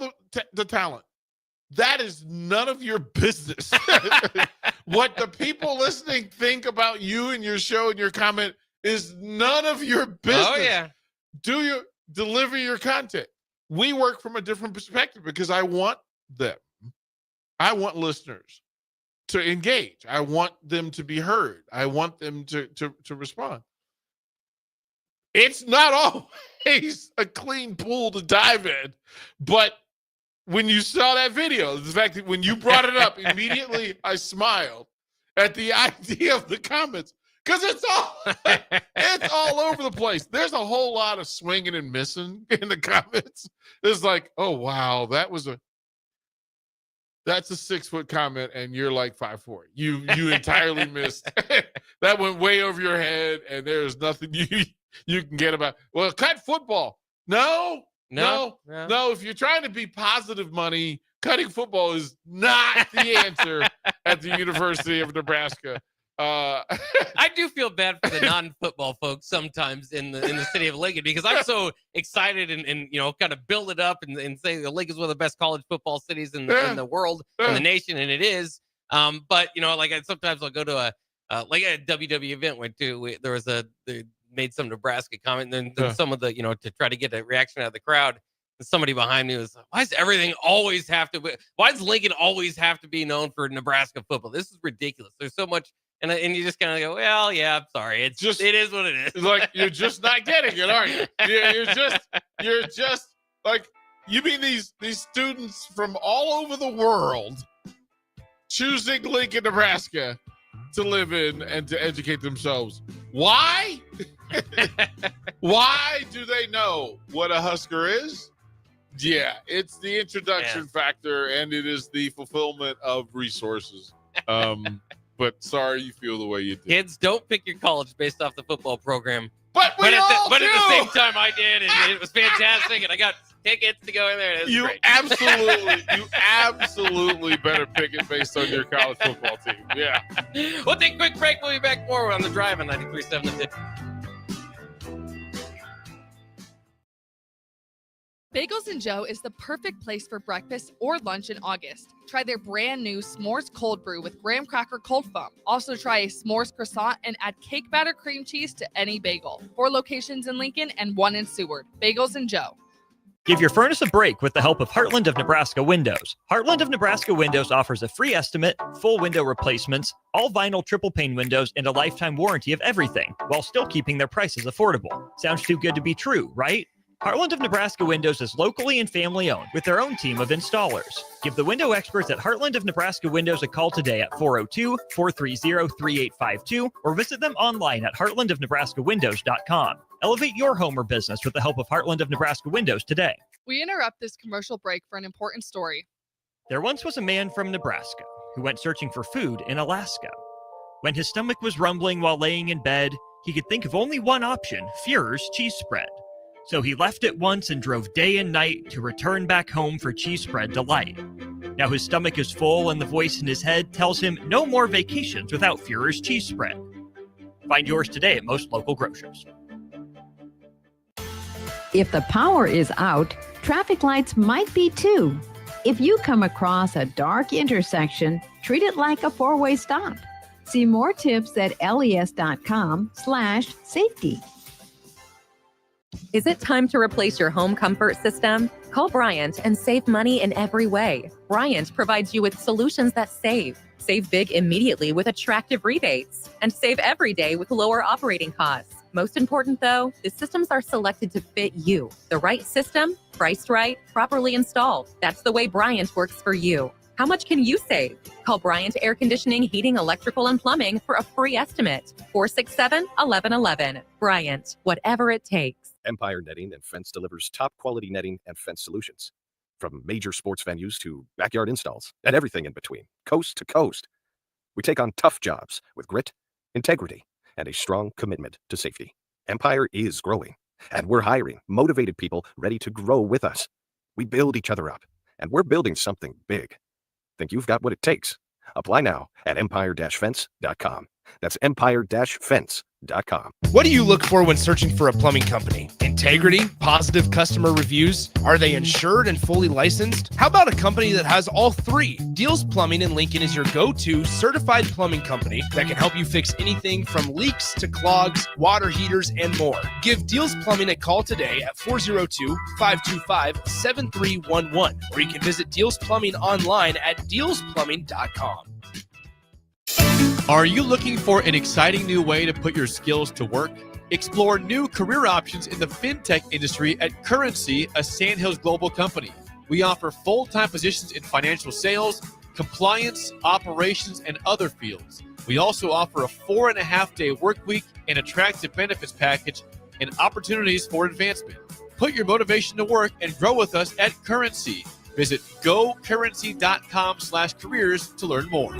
the talent, that is none of your business. What the people listening think about you and your show and your comment is none of your business. Oh, yeah. Deliver your content. We work from a different perspective because I want listeners to engage. I want them to be heard. I want them to respond. It's not always a clean pool to dive in, but when you saw that video, the fact that when you brought it up, immediately I smiled at the idea of the comments because it's all over the place. There's a whole lot of swinging and missing in the comments. It's like, oh wow, that's a 6-foot comment, and you're like 5'4". You entirely missed. That went way over your head, and there's nothing you can get about. Well, cut football. No. If you're trying to be positive money, cutting football is not the answer at the University of Nebraska. I do feel bad for the non-football folks sometimes in the city of Lincoln because I'm so excited and you know, kind of build it up and say the Lincoln is one of the best college football cities in the world, in the nation, and it is. But you know, like sometimes I'll go to like a WW event went to. They made some Nebraska comment, and then some of the, you know, to try to get a reaction out of the crowd. And somebody behind me was, why does everything always have to? Why does Lincoln always have to be known for Nebraska football? This is ridiculous. There's so much. And you just kind of go, well, yeah, I'm sorry. It is what it is. It's like, you're just not getting it, aren't you? You're just like, you mean these students from all over the world choosing Lincoln, Nebraska to live in and to educate themselves. Why? Why do they know what a Husker is? Yeah, it's the introduction factor, and it is the fulfillment of resources. But sorry you feel the way you do. Kids, don't pick your college based off the football program. But at the same time, I did, and it was fantastic, and I got tickets to go in there. It was great. absolutely better pick it based on your college football team. Yeah. We'll take a quick break. We'll be back more on the drive on 93.7 The Ticket. Bagels & Joe is the perfect place for breakfast or lunch in August. Try their brand new S'mores Cold Brew with graham cracker cold foam. Also try a S'mores croissant and add cake batter cream cheese to any bagel. 4 locations in Lincoln and 1 in Seward. Bagels & Joe. Give your furnace a break with the help of Heartland of Nebraska Windows. Heartland of Nebraska Windows offers a free estimate, full window replacements, all vinyl triple pane windows, and a lifetime warranty of everything, while still keeping their prices affordable. Sounds too good to be true, right? Heartland of Nebraska Windows is locally and family owned with their own team of installers. Give the window experts at Heartland of Nebraska Windows a call today at 402-430-3852 or visit them online at heartlandofnebraskawindows.com. Elevate your home or business with the help of Heartland of Nebraska Windows today. We interrupt this commercial break for an important story. There once was a man from Nebraska who went searching for food in Alaska. When his stomach was rumbling while laying in bed, he could think of only one option, Fuhrer's cheese spread. So he left it once and drove day and night to return back home for cheese spread delight. Now his stomach is full and the voice in his head tells him no more vacations without Führer's cheese spread. Find yours today at most local grocers. If the power is out, traffic lights might be too. If you come across a dark intersection, treat it like a four-way stop. See more tips at les.com/safety. Is it time to replace your home comfort system? Call Bryant and save money in every way. Bryant provides you with solutions that save. Save big immediately with attractive rebates, and save every day with lower operating costs. Most important though, the systems are selected to fit you. The right system, priced right, properly installed. That's the way Bryant works for you. How much can you save? Call Bryant Air Conditioning, Heating, Electrical, and Plumbing for a free estimate. 467-1111. Bryant, whatever it takes. Empire Netting and Fence delivers top quality netting and fence solutions. From major sports venues to backyard installs and everything in between, coast to coast. We take on tough jobs with grit, integrity, and a strong commitment to safety. Empire is growing, and we're hiring motivated people ready to grow with us. We build each other up, and we're building something big. Think you've got what it takes? Apply now at empire-fence.com. That's empire-fence.com. What do you look for when searching for a plumbing company? Integrity? Positive customer reviews? Are they insured and fully licensed? How about a company that has all three? Deals Plumbing in Lincoln is your go-to certified plumbing company that can help you fix anything from leaks to clogs, water heaters, and more. Give Deals Plumbing a call today at 402-525-7311, or you can visit Deals Plumbing online at dealsplumbing.com. Are you looking for an exciting new way to put your skills to work? Explore new career options in the fintech industry at Currency, a Sandhills global company. We offer full-time positions in financial sales, compliance, operations, and other fields. We also offer a 4.5-day work week, an attractive benefits package, and opportunities for advancement. Put your motivation to work and grow with us at Currency. Visit gocurrency.com/careers to learn more.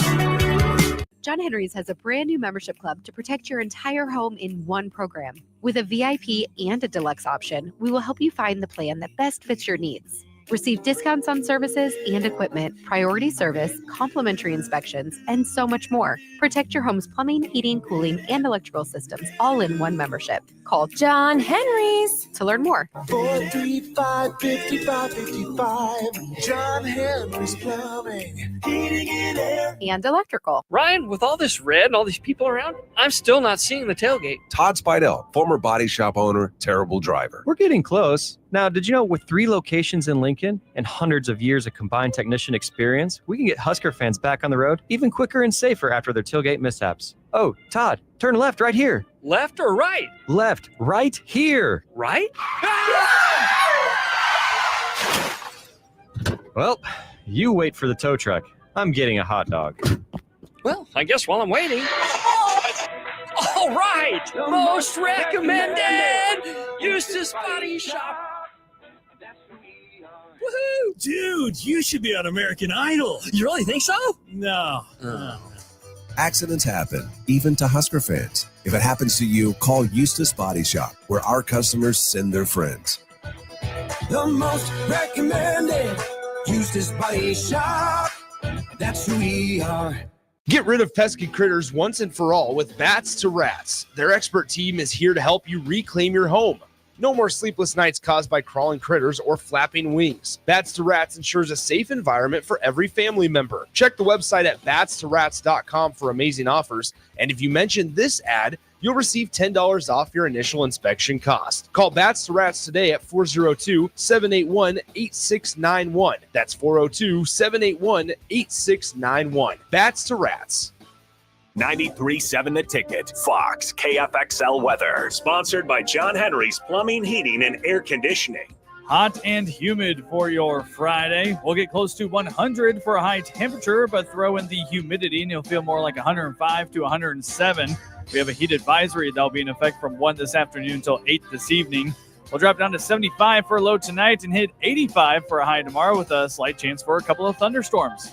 John Henry's has a brand new membership club to protect your entire home in one program. With a VIP and a deluxe option, we will help you find the plan that best fits your needs. Receive discounts on services and equipment, priority service, complimentary inspections, and so much more. Protect your home's plumbing, heating, cooling, and electrical systems all in one membership. Call John Henry's to learn more. 435-5555. John Henry's Plumbing, Heating, and Air. And electrical. Ryan, with all this red and all these people around, I'm still not seeing the tailgate. Todd Spidell, former body shop owner, terrible driver. We're getting close. Now, did you know with 3 locations in Lincoln and hundreds of years of combined technician experience, we can get Husker fans back on the road even quicker and safer after their tailgate mishaps? Oh, Todd, turn left right here. Left or right? Left, right here. Right? Well, you wait for the tow truck. I'm getting a hot dog. Well, I guess while I'm waiting. All right! Most recommended! Eustace Body Shop. Woohoo! Dude, you should be on American Idol. You really think so? No. Accidents happen, even to Husker fans. If it happens to you, call Eustace Body Shop, where our customers send their friends. The most recommended Eustace Body Shop. That's who we are. Get rid of pesky critters once and for all with Bats to Rats. Their expert team is here to help you reclaim your home. No more sleepless nights caused by crawling critters or flapping wings. Bats to Rats ensures a safe environment for every family member. Check the website at batstorats.com for amazing offers. And if you mention this ad, you'll receive $10 off your initial inspection cost. Call Bats to Rats today at 402-781-8691. That's 402-781-8691. Bats to Rats. 93.7 The Ticket, Fox, KFXL weather. Sponsored by John Henry's Plumbing, Heating, and Air Conditioning. Hot and humid for your Friday. We'll get close to 100 for a high temperature, but throw in the humidity and you'll feel more like 105 to 107. We have a heat advisory that'll be in effect from 1 this afternoon until 8 this evening. We'll drop down to 75 for a low tonight and hit 85 for a high tomorrow with a slight chance for a couple of thunderstorms.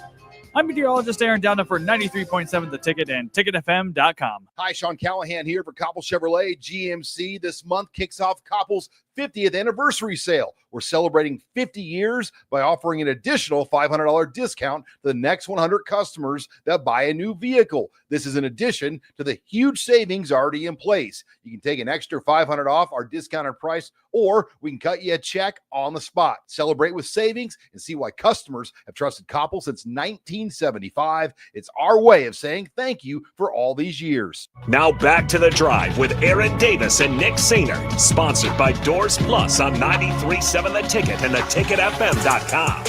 I'm meteorologist Aaron Downa for 93.7 The Ticket and TicketFM.com. Hi, Sean Callahan here for Koppel Chevrolet GMC. This month kicks off Koppel's 50th anniversary sale. We're celebrating 50 years by offering an additional $500 discount to the next 100 customers that buy a new vehicle. This is in addition to the huge savings already in place. You can take an extra $500 off our discounted price, or we can cut you a check on the spot. Celebrate with savings and see why customers have trusted Koppel since 1975. It's our way of saying thank you for all these years. Now back to The Drive with Aaron Davis and Nick Sainer, sponsored by Doors Plus on 93.7 The Ticket and theticketfm.com.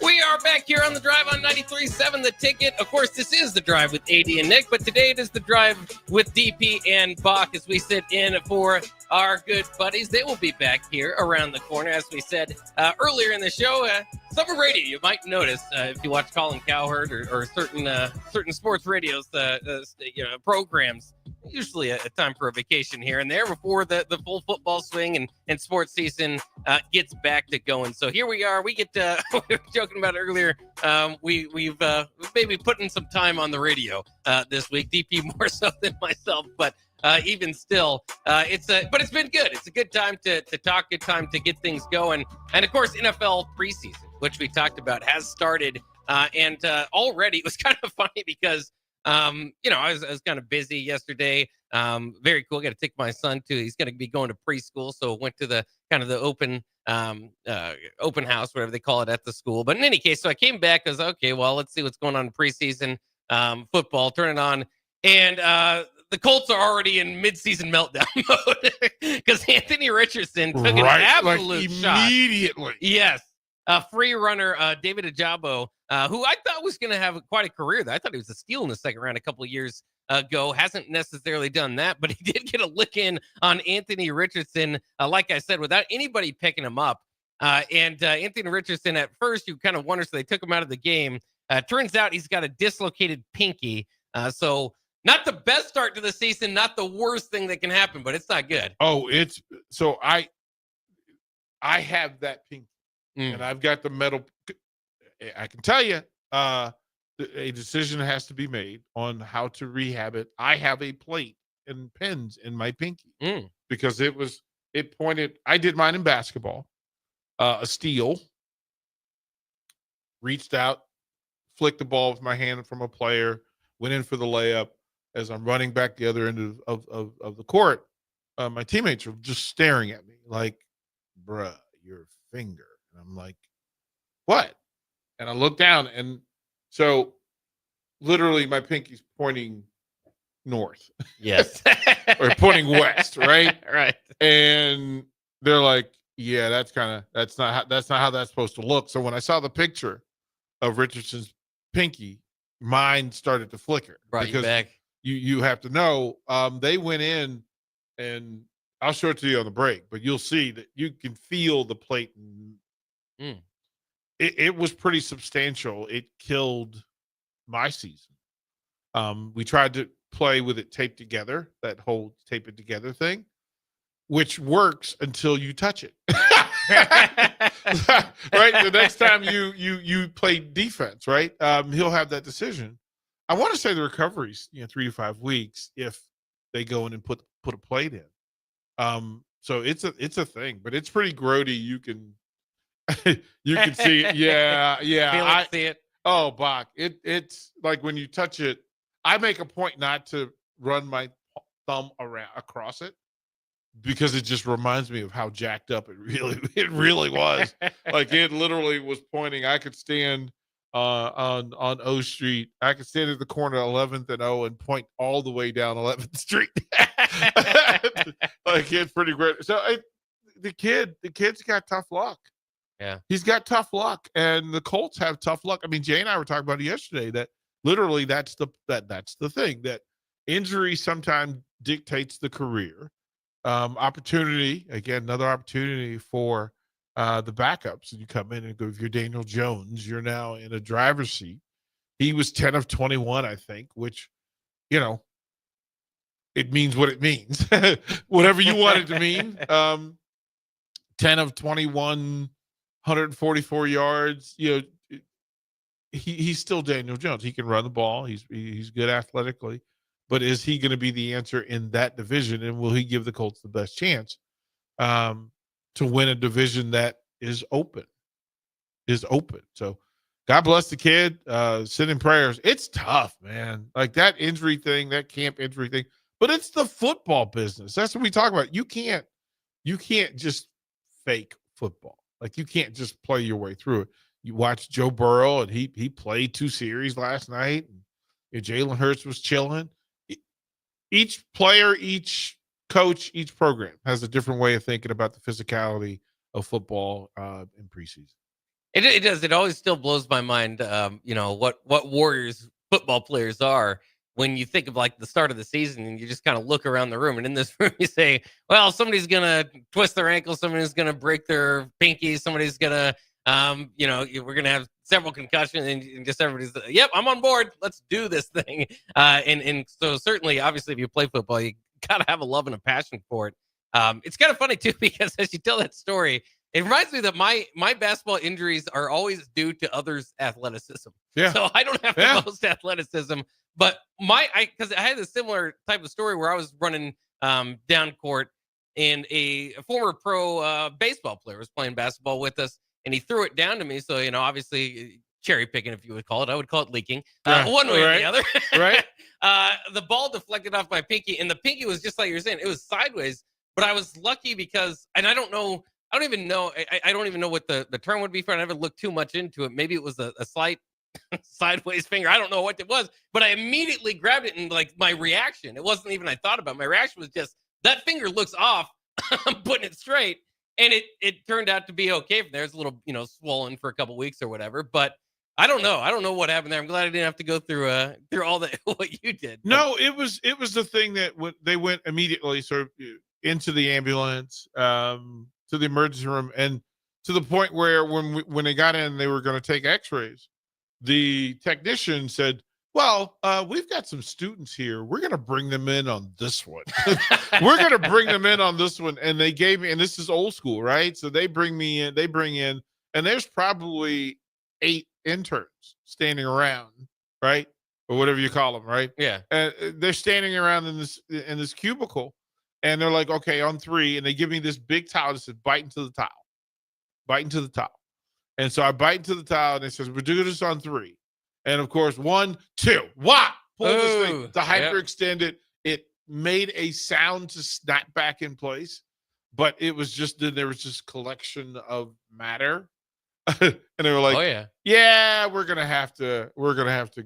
We are back here on The Drive on 93.7 The Ticket. Of course, this is The Drive with AD and Nick, but today it is The Drive with DP and Bach as we sit in for our good buddies. They will be back here around the corner, as we said earlier in the show. Summer radio, you might notice if you watch Colin Cowherd or certain sports radios, programs, usually a time for a vacation here and there before the full football swing and sports season gets back to going. So here we are. We get we were joking about it earlier. We've maybe put in some time on the radio this week. DP more so than myself, but even still, but it's been good. It's a good time to talk, good time to get things going. And of course, NFL preseason, which we talked about, has started. And already it was kind of funny because, I was kind of busy yesterday. Very cool. Got to take my son to, he's going to be going to preschool. So went to the kind of the open house, whatever they call it at the school. But in any case, so I came back. I was okay, well, let's see what's going on in preseason football, turn it on. And, the Colts are already in midseason meltdown mode because Anthony Richardson took an absolute shot. Immediately. Yes. Free runner David Ajabo, who I thought was going to have quite a career. I thought he was a steal in the second round a couple of years ago. Hasn't necessarily done that, but he did get a lick in on Anthony Richardson, like I said, without anybody picking him up. And Anthony Richardson, at first, you kind of wonder, so they took him out of the game. Turns out he's got a dislocated pinky. So not the best start to the season, not the worst thing that can happen, but it's not good. Oh, it's so I have that pinky and I've got the metal. I can tell you, a decision has to be made on how to rehab it. I have a plate and pins in my pinky because it pointed. I did mine in basketball, a steal, reached out, flicked the ball with my hand from a player, went in for the layup. As I'm running back the other end of the court, my teammates are just staring at me like, bruh, your finger. And I'm like, what? And I look down, and so literally my pinky's pointing north. Yes. Or pointing west, right? Right. And they're like, yeah, that's not how that's supposed to look. So when I saw the picture of Richardson's pinky, mine started to flicker. Brought you back. You have to know, they went in, and I'll show it to you on the break, but you'll see that you can feel the plate. It was pretty substantial. It killed my season. We tried to play with it taped together, that whole tape it together thing, which works until you touch it. Right? The next time you play defense, right? He'll have that decision. I want to say the recovery's 3 to 5 weeks if they go in and put a plate in. So it's a thing, but it's pretty grody. You can see it. Yeah. See it. Oh, Bach. It's like when you touch it, I make a point not to run my thumb across it because it just reminds me of how jacked up it really was. Like it literally was pointing. I could stand on O Street. I could stand at the corner of 11th and O and point all the way down 11th Street. Like it's pretty great. So the kid's got tough luck. Yeah, he's got tough luck, and the Colts have tough luck. I mean, Jay and I were talking about it yesterday. That literally that's the thing, that injury sometimes dictates the career. Opportunity, again, another opportunity for the backups, and you come in and go, if you're Daniel Jones, you're now in a driver's seat. He was 10 of 21, I think, which, it means what it means. Whatever you want it to mean. 10 of 21, 144 yards. He's still Daniel Jones. He can run the ball. He's good athletically. but is he going to be the answer in that division? And will he give the Colts the best chance to win a division that is open? So God bless the kid. Send in prayers. It's tough, man. Like that injury thing, that camp injury thing, but it's the football business. That's what we talk about. You can't just fake football. Like you can't just play your way through it. You watch Joe Burrow, and he played 2 series last night. And Jalen Hurts was chilling. Each player, each coach, each program has a different way of thinking about the physicality of football in preseason. It does. It always still blows my mind, what Warriors football players are when you think of like the start of the season and you just kind of look around the room. And in this room, you say, well, somebody's going to twist their ankle. Somebody's going to break their pinky. Somebody's going to, we're going to have several concussions and just everybody's, yep, I'm on board. Let's do this thing. And so certainly, obviously, if you play football, you got to have a love and a passion for it. It's kind of funny, too, because as you tell that story, it reminds me that my basketball injuries are always due to others' athleticism. Yeah. So I don't have the most athleticism, but because I had a similar type of story where I was running down court and a former pro baseball player was playing basketball with us and he threw it down to me. So, obviously cherry picking, if you would call it, I would call it leaking one way or the other. Right. The ball deflected off my pinky and the pinky was just like you were saying, it was sideways, but I was lucky because, and I don't even know what the term would be for it. I never looked too much into it. Maybe it was a slight sideways finger. I don't know what it was, but I immediately grabbed it and like my reaction, it wasn't even I thought about it. My reaction was just that finger looks off. I'm putting it straight. And it turned out to be okay from there. It's a little, swollen for a couple weeks or whatever, but I don't know. I don't know what happened there. I'm glad I didn't have to go through all that, what you did. No, it was the thing that they went immediately sort of into the ambulance, to the emergency room, and to the point where when they got in, they were going to take x-rays. The technician said, well, we've got some students here. We're going to bring them in on this one. We're going to bring them in on this one. And they gave me, and this is old school, right? So they bring in, and there's probably 8 interns standing around, right? Or whatever you call them, right? Yeah. And they're standing around in this cubicle. And they're like, okay, on 3. And they give me this big towel that says, bite into the towel. Bite into the towel. And so I bite into the towel, and it says, we'll do this on 3. And, of course, 1, 2, whop! Pull this thing to hyperextend it. It made a sound to snap back in place. But it was just, there was just collection of matter. And they were like, oh, yeah, we're going to have to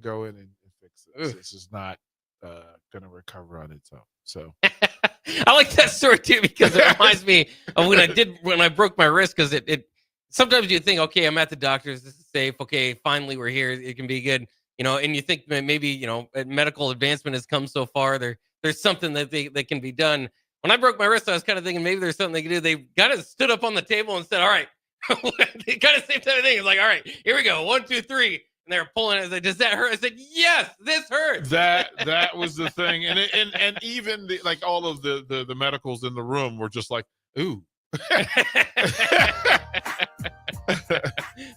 go in and fix this. This is not going to recover on its own. So I like that story too because it reminds me of when I broke my wrist, because it sometimes you think, okay, I'm at the doctor's, this is safe, okay, finally we're here, it can be good, and you think maybe medical advancement has come so far, there's something that they can be done. When I broke my wrist, I was kind of thinking maybe there's something they can do. They kind of stood up on the table and said, all right, they kind of same type of thing. It's like, all right, here we go, 1, 2, 3. And they were pulling it. I was like, does that hurt? I said, yes, this hurts. That was the thing. And even all of the medicals in the room were just like, ooh.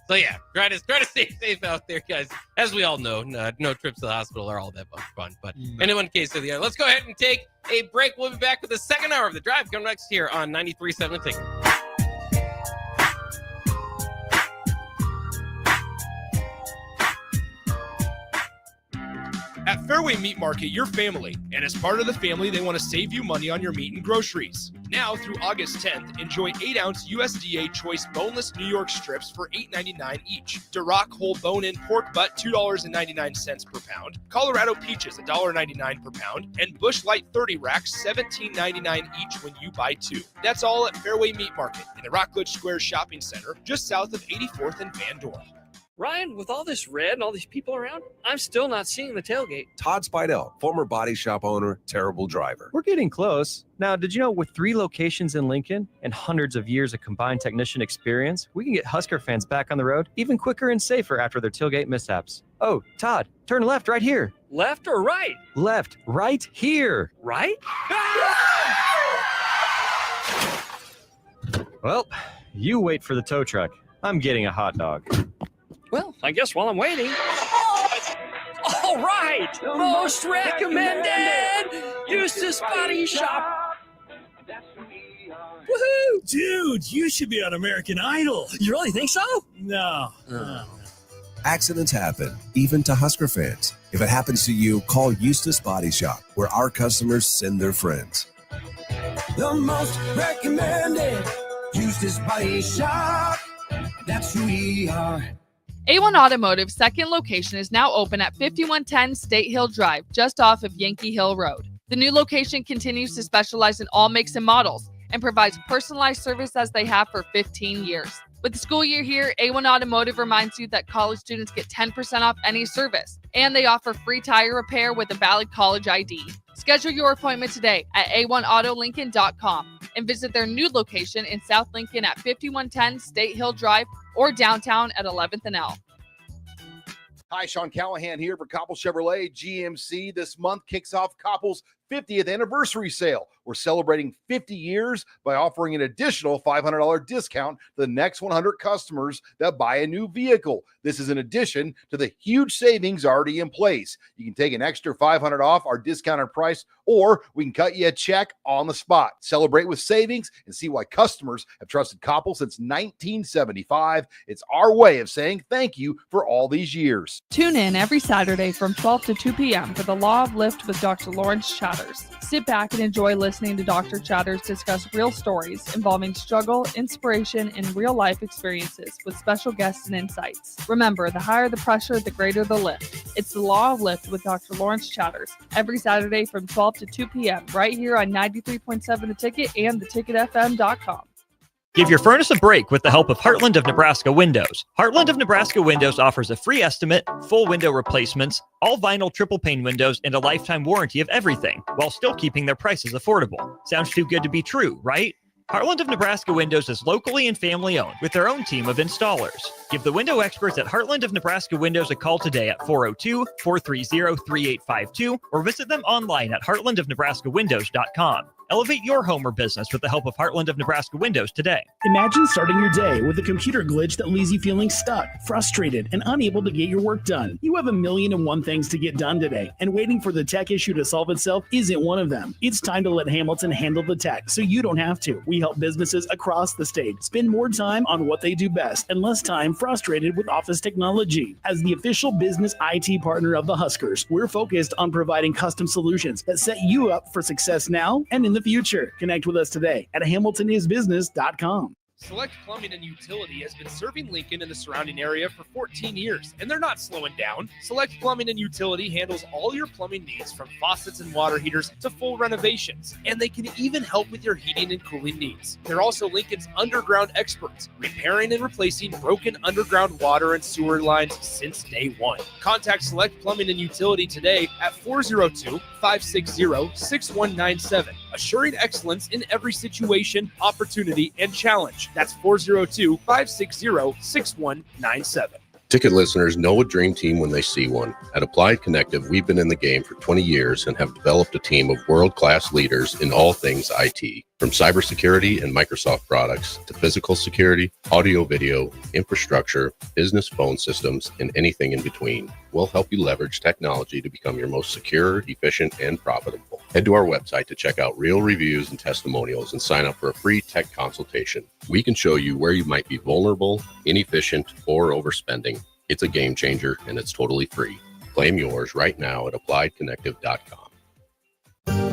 So yeah, try to stay safe out there, guys. As we all know, no trips to the hospital are all that much fun. But in one case or the other, let's go ahead and take a break. We'll be back with the second hour of the drive coming next here on 93.7 The Ticket. At Fairway Meat Market, you're family, and as part of the family, they want to save you money on your meat and groceries. Now through August 10th, enjoy 8-ounce USDA Choice boneless New York strips for $8.99 each. Duroc whole bone-in pork butt, $2.99 per pound. Colorado peaches, $1.99 per pound. And Busch Light 30 racks, $17.99 each when you buy 2. That's all at Fairway Meat Market in the Rockledge Square Shopping Center, just south of 84th and Van Dorn. Ryan, with all this red and all these people around, I'm still not seeing the tailgate. Todd Spidell, former body shop owner, terrible driver. We're getting close. Now, did you know with 3 locations in Lincoln and hundreds of years of combined technician experience, we can get Husker fans back on the road even quicker and safer after their tailgate mishaps? Oh, Todd, turn left right here. Left or right? Left, right here. Right? Well, you wait for the tow truck. I'm getting a hot dog. Well, I guess while I'm waiting. All right, most recommended Eustace Body Shop. Woohoo! Dude, you should be on American Idol. You really think so? No. Accidents happen, even to Husker fans. If it happens to you, call Eustace Body Shop, where our customers send their friends. The most recommended Eustace Body Shop. That's who we are. A1 Automotive's second location is now open at 5110 State Hill Drive, just off of Yankee Hill Road. The new location continues to specialize in all makes and models and provides personalized service as they have for 15 years. With the school year here, A1 Automotive reminds you that college students get 10% off any service, and they offer free tire repair with a valid college ID. Schedule your appointment today at a1autolincoln.com and visit their new location in South Lincoln at 5110 State Hill Drive or downtown at 11th and L. Hi, Sean Callahan here for Koppel Chevrolet GMC. This month kicks off Koppel's 50th anniversary sale. We're celebrating 50 years by offering an additional $500 discount to the next 100 customers that buy a new vehicle. This is in addition to the huge savings already in place. You can take an extra $500 off our discounted price, or we can cut you a check on the spot. Celebrate with savings and see why customers have trusted Koppel since 1975. It's our way of saying thank you for all these years. Tune in every Saturday from 12 to 2 p.m. for the Law of Lift with Dr. Lawrence Chatters. Sit back and enjoy listening to Dr. Chatters discuss real stories involving struggle, inspiration, and real-life experiences with special guests and insights. Remember, the higher the pressure, the greater the lift. It's the Law of Lift with Dr. Lawrence Chatters every Saturday from 12 to 2 p.m. right here on 93.7 The Ticket and theticketfm.com. Give your furnace a break with the help of Heartland of Nebraska Windows. Heartland of Nebraska Windows offers a free estimate, full window replacements, all vinyl triple pane windows, and a lifetime warranty of everything, while still keeping their prices affordable. Sounds too good to be true, right? Heartland of Nebraska Windows is locally and family owned with their own team of installers. Give the window experts at Heartland of Nebraska Windows a call today at 402-430-3852 or visit them online at heartlandofnebraskawindows.com. Elevate your home or business with the help of Heartland of Nebraska Windows today. Imagine starting your day with a computer glitch that leaves you feeling stuck, frustrated, and unable to get your work done. You have 1,000,001 things to get done today, and waiting for the tech issue to solve itself isn't one of them. It's time to let Hamilton handle the tech so you don't have to. We help businesses across the state spend more time on what they do best and less time frustrated with office technology. As the official business IT partner of the Huskers, we're focused on providing custom solutions that set you up for success now and in the future. Connect with us today at hamiltonisbusiness.com. Select Plumbing and Utility has been serving Lincoln and the surrounding area for 14 years, and they're not slowing down. Select Plumbing and Utility handles all your plumbing needs, from faucets and water heaters to full renovations, and they can even help with your heating and cooling needs. They're also Lincoln's underground experts, repairing and replacing broken underground water and sewer lines since day one. Contact Select Plumbing and Utility today at 402-560-6197, assuring excellence in every situation, opportunity, and challenge. That's 402-560-6197. Ticket listeners know a dream team when they see one. At Applied Connective, we've been in the game for 20 years and have developed a team of world-class leaders in all things IT. From cybersecurity and Microsoft products to physical security, audio, video, infrastructure, business phone systems, and anything in between. We'll help you leverage technology to become your most secure, efficient, and profitable. Head to our website to check out real reviews and testimonials and sign up for a free tech consultation. We can show you where you might be vulnerable, inefficient, or overspending. It's a game changer, and it's totally free. Claim yours right now at appliedconnective.com.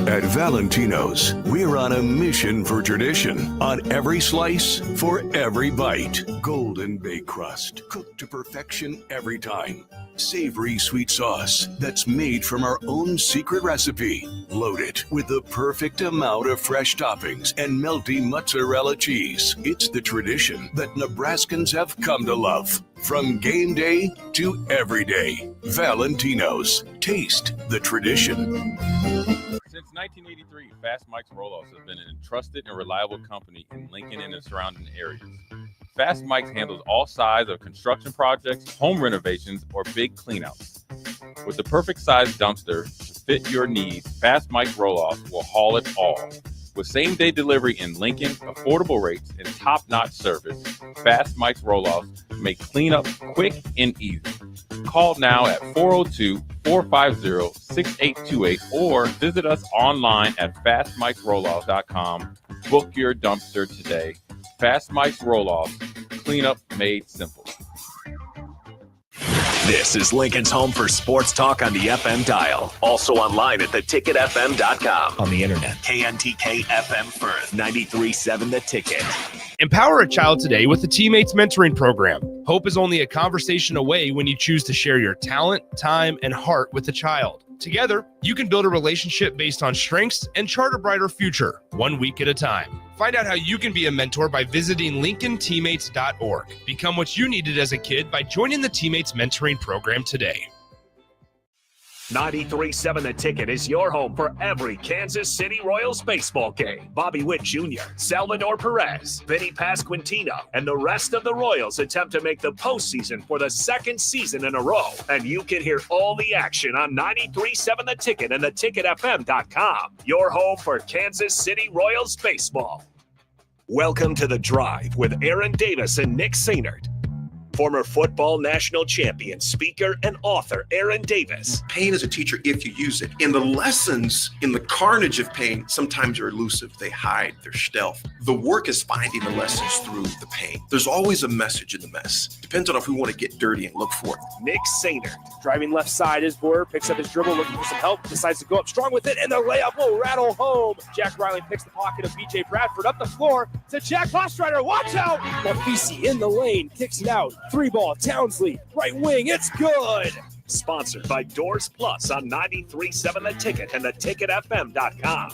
At Valentino's, we're on a mission for tradition. On every slice, for every bite. Golden baked crust, cooked to perfection every time. Savory sweet sauce that's made from our own secret recipe. Loaded with the perfect amount of fresh toppings and melty mozzarella cheese. It's the tradition that Nebraskans have come to love. From game day to every day. Valentino's. Taste the tradition. Since 1983, Fast Mike's Roll-Offs has been a trusted and reliable company in Lincoln and the surrounding areas. Fast Mike's handles all sides of construction projects, home renovations, or big cleanouts. With the perfect size dumpster to fit your needs, Fast Mike's Roll-Offs will haul it all. With same-day delivery in Lincoln, affordable rates, and top-notch service, Fast Mike's Roll-Offs make cleanup quick and easy. Call now at 450-6828 or visit us online at fastmikesrolloff.com. Book your dumpster today. Fast Mike's Roll-Off, cleanup made simple. This is Lincoln's home for sports talk on the FM dial. Also online at theticketfm.com. On the internet, KNTK FM Firth, 93.7 The Ticket. Empower a child today with the Teammates Mentoring Program. Hope is only a conversation away when you choose to share your talent, time, and heart with a child. Together, you can build a relationship based on strengths and chart a brighter future, 1 week at a time. Find out how you can be a mentor by visiting LincolnTeammates.org. Become what you needed as a kid by joining the Teammates Mentoring Program today. 93.7 The Ticket is your home for every Kansas City Royals baseball game. Bobby Witt Jr., Salvador Perez, Vinny Pasquantino, and the rest of the Royals attempt to make the postseason for the second season in a row. And you can hear all the action on 93.7 The Ticket and theticketfm.com. Your home for Kansas City Royals baseball. Welcome to The Drive with Aaron Davis and Nick Sainert. Former football national champion, speaker, and author Aaron Davis. Pain is a teacher if you use it. And the lessons in the carnage of pain sometimes are elusive. They hide, they're stealth. The work is finding the lessons through the pain. There's always a message in the mess. Depends on if we want to get dirty and look for it. Nick Sainert. Driving left side is Boyer, picks up his dribble, looking for some help, decides to go up strong with it, and the layup will rattle home. Jack Riley picks the pocket of B.J. Bradford up the floor to Jack Ostrider. Watch out! Mafisi in the lane, kicks it out. 3-ball, Townsley, right wing, it's good! Sponsored by Doors Plus on 93.7 The Ticket and theticketfm.com.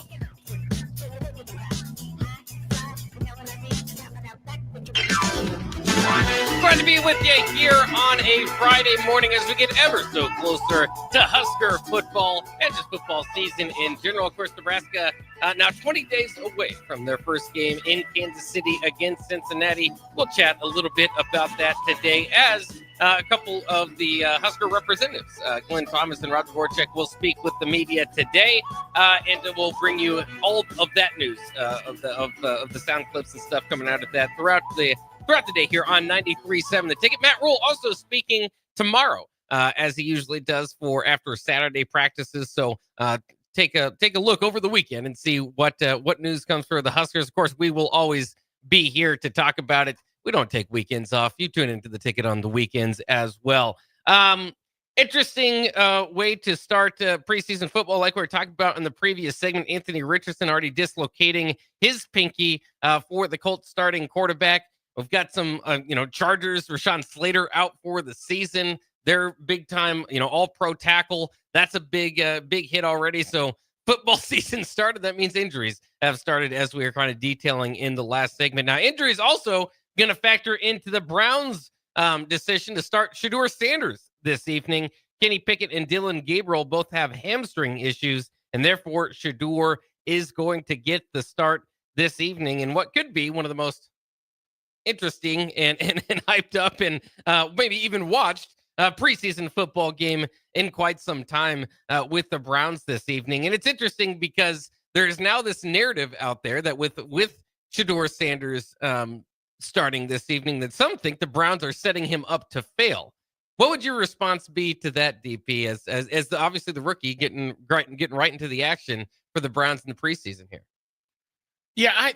Glad to be with you here on a Friday morning as we get ever so closer to Husker football and just football season in general. Of course, Nebraska now 20 days away from their first game in Kansas City against Cincinnati. We'll chat a little bit about that today as a couple of the Husker representatives, Glenn Thomas and Roger Voracek, will speak with the media today, and we'll bring you all of that news of the sound clips and stuff coming out of that throughout the day here on 93.7 The Ticket. Matt Rule also speaking tomorrow, as he usually does for after Saturday practices. So take a look over the weekend and see what news comes for the Huskers. Of course, we will always be here to talk about it. We don't take weekends off. You tune into The Ticket on the weekends as well. Interesting way to start preseason football, like we were talking about in the previous segment. Anthony Richardson already dislocating his pinky for the Colts starting quarterback. We've got some, Chargers, Rashawn Slater out for the season. They're big time, all pro tackle. That's a big hit already. So football season started. That means injuries have started, as we were kind of detailing in the last segment. Now, injuries also going to factor into the Browns' decision to start Shedeur Sanders this evening. Kenny Pickett and Dylan Gabriel both have hamstring issues, and therefore Shedeur is going to get the start this evening in what could be one of the most interesting and hyped up and maybe even watched preseason football game in quite some time with the Browns this evening. And it's interesting because there's now this narrative out there that with Shedeur Sanders starting this evening, that some think the Browns are setting him up to fail. What would your response be to that, DP, as obviously the rookie getting right into the action for the Browns in the preseason here? Yeah,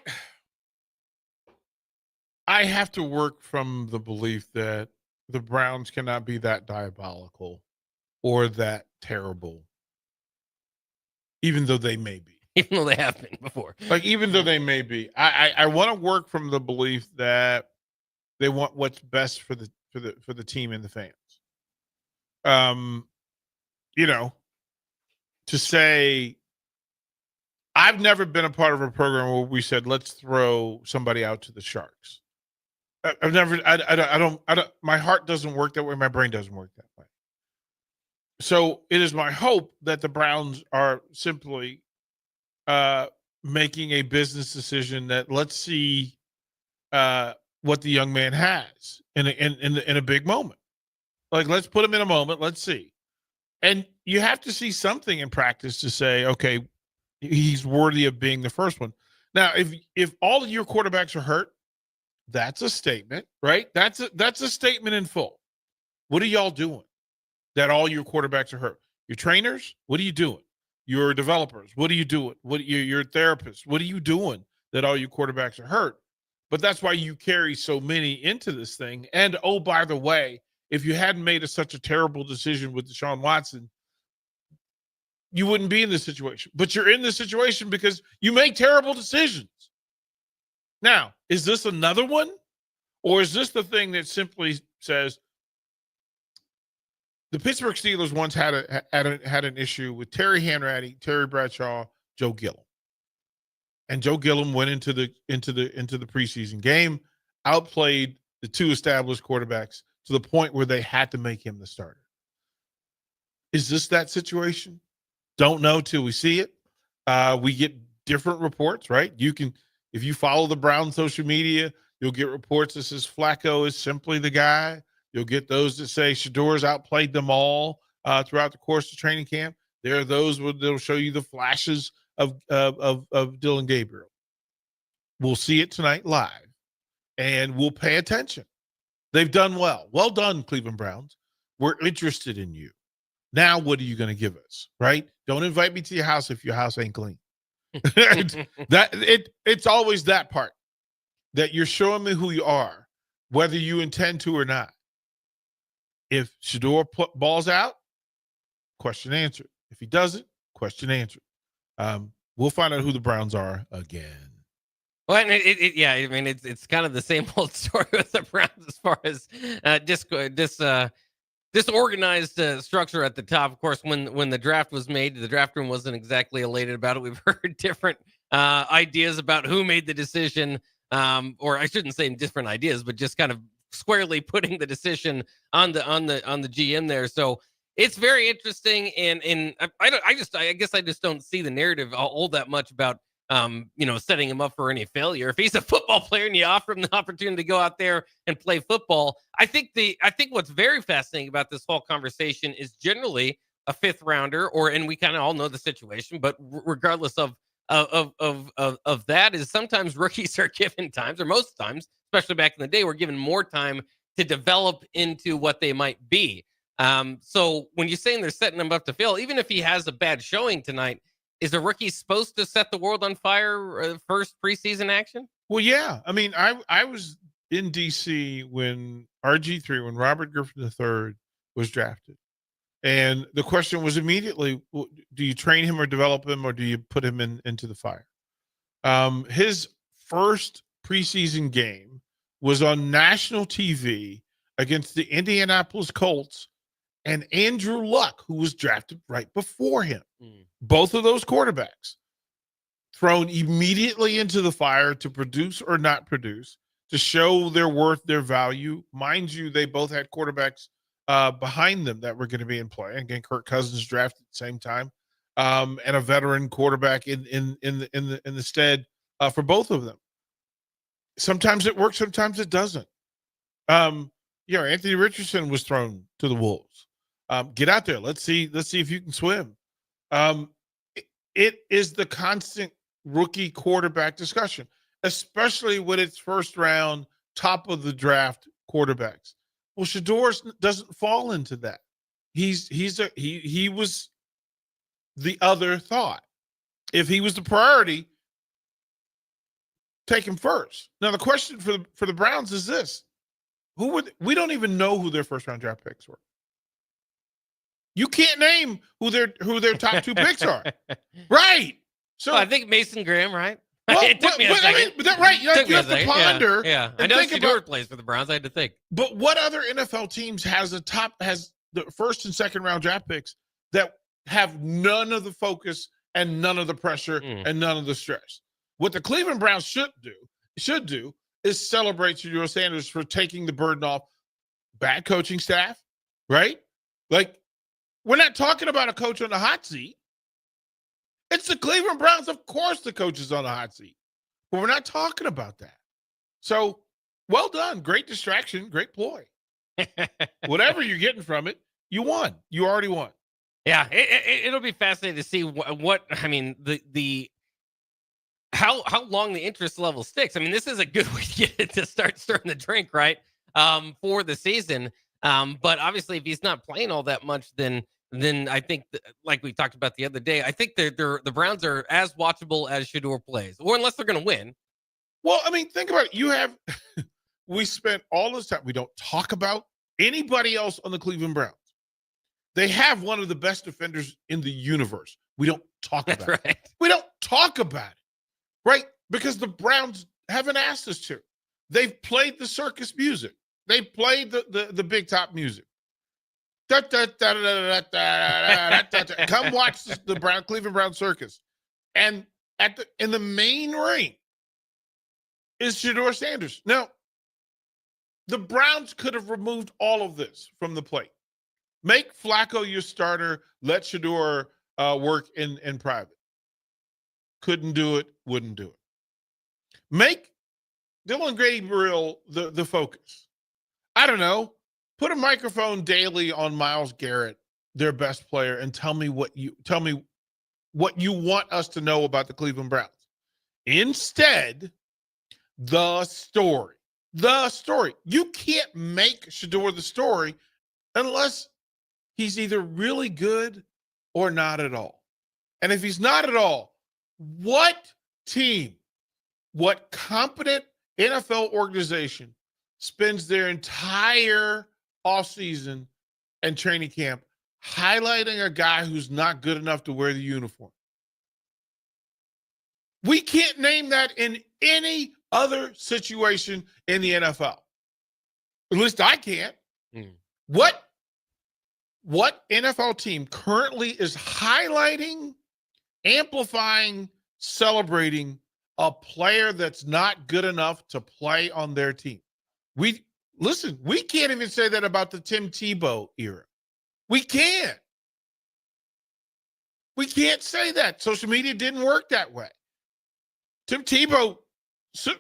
I have to work from the belief that the Browns cannot be that diabolical or that terrible, even though they may be. Even though they have been before. Even though they may be. I want to work from the belief that they want what's best for the team and the fans. To say, I've never been a part of a program where we said, let's throw somebody out to the Sharks. I don't, my heart doesn't work that way. My brain doesn't work that way. So it is my hope that the Browns are simply making a business decision that let's see what the young man has in a big moment. Like, let's put him in a moment. Let's see. And you have to see something in practice to say, okay, he's worthy of being the first one. Now, if all of your quarterbacks are hurt, that's a statement, right? That's a statement in full. What are y'all doing that all your quarterbacks are hurt? Your trainers, what are you doing? Your developers, what are you doing? Your therapists, what are you doing that all your quarterbacks are hurt? But that's why you carry so many into this thing. And, oh, by the way, if you hadn't made such a terrible decision with Deshaun Watson, you wouldn't be in this situation. But you're in this situation because you make terrible decisions. Now, is this another one? Or is this the thing that simply says the Pittsburgh Steelers once had an issue with Terry Hanratty, Terry Bradshaw, Joe Gilliam. And Joe Gilliam went into the preseason game, outplayed the two established quarterbacks to the point where they had to make him the starter. Is this that situation? Don't know till we see it. We get different reports, right? You can, if you follow the Browns social media, you'll get reports that says Flacco is simply the guy. You'll get those that say Shadour's outplayed them all throughout the course of training camp. There are those that'll show you the flashes of Dillon Gabriel. We'll see it tonight live, and we'll pay attention. They've done well. Well done, Cleveland Browns. We're interested in you. Now, what are you going to give us, right? Don't invite me to your house if your house ain't clean. It's always that part, that you're showing me who you are, whether you intend to or not. If Shador balls out, question answered. If he doesn't, question answered. We'll find out who the Browns are again. Well, and it's kind of the same old story with the Browns as far as disorganized structure at the top. Of course, when the draft was made, the draft room wasn't exactly elated about it. We've heard different ideas about who made the decision, or I shouldn't say different ideas, but just kind of squarely putting the decision on the GM there. So it's very interesting, and I guess I just don't see the narrative all that much about setting him up for any failure. If he's a football player and you offer him the opportunity to go out there and play football, I think what's very fascinating about this whole conversation is generally a fifth rounder, and we kind of all know the situation, but regardless of that, is sometimes rookies are given times, or most times, especially back in the day, we're given more time to develop into what they might be. So when you're saying they're setting him up to fail, even if he has a bad showing tonight, is a rookie supposed to set the world on fire first preseason action? Well, yeah. I mean, I was in D.C. when RG3, when Robert Griffin III was drafted. And the question was immediately, do you train him or develop him, or do you put him into the fire? His first preseason game was on national TV against the Indianapolis Colts and Andrew Luck, who was drafted right before him. Both of those quarterbacks thrown immediately into the fire to produce or not produce, to show their worth, their value. Mind you, they both had quarterbacks behind them that were going to be in play. Again, Kirk Cousins drafted at the same time, and a veteran quarterback in the stead for both of them. Sometimes it works, sometimes it doesn't. Anthony Richardson was thrown to the wolves. Get out there. Let's see if you can swim. It is the constant rookie quarterback discussion, especially when it's first round, top of the draft quarterbacks. Well, Shador doesn't fall into that. He was the other thought. If he was the priority, take him first. Now the question for the Browns is this: we don't even know who their first round draft picks were. You can't name who their top two picks are, right? So I think Mason Graham, right? Well, it took me a second. Right? You have to ponder. Yeah. I know Shador plays for the Browns. I had to think. But what other NFL teams has the first and second round draft picks that have none of the focus and none of the pressure and none of the stress? What the Cleveland Browns should do is celebrate Shador Sanders for taking the burden off bad coaching staff, right? Like, we're not talking about a coach on the hot seat. It's the Cleveland Browns. Of course the coach is on the hot seat. But we're not talking about that. So, well done. Great distraction. Great ploy. Whatever you're getting from it, you won. You already won. Yeah, it'll be fascinating to see how long the interest level sticks. I mean, this is a good way to get it to start stirring the drink, right? For the season. But obviously, if he's not playing all that much, then then I think, like we talked about the other day, I think the Browns are as watchable as Shedeur plays, or unless they're going to win. Well, I mean, think about it. You have we spent all this time. We don't talk about anybody else on the Cleveland Browns. They have one of the best defenders in the universe. We don't talk about it. We don't talk about it, right? Because the Browns haven't asked us to. They've played the circus music. They played the big top music. Come watch the Cleveland Brown circus. And in the main ring is Shedeur Sanders. Now, the Browns could have removed all of this from the plate. Make Flacco your starter. Let Shedeur work in private. Couldn't do it. Wouldn't do it. Make Dylan Gabriel the focus. I don't know. Put a microphone daily on Myles Garrett, their best player, and tell me what you want us to know about the Cleveland Browns. Instead, the story. You can't make Shedeur the story unless he's either really good or not at all. And if he's not at all, what team, what competent NFL organization spends their entire offseason and training camp highlighting a guy who's not good enough to wear the uniform? We can't name that in any other situation in the NFL. At least I can't. What NFL team currently is highlighting, amplifying, celebrating a player that's not good enough to play on their team? We can't even say that about the Tim Tebow era. We can't. We can't say that. Social media didn't work that way. Tim Tebow,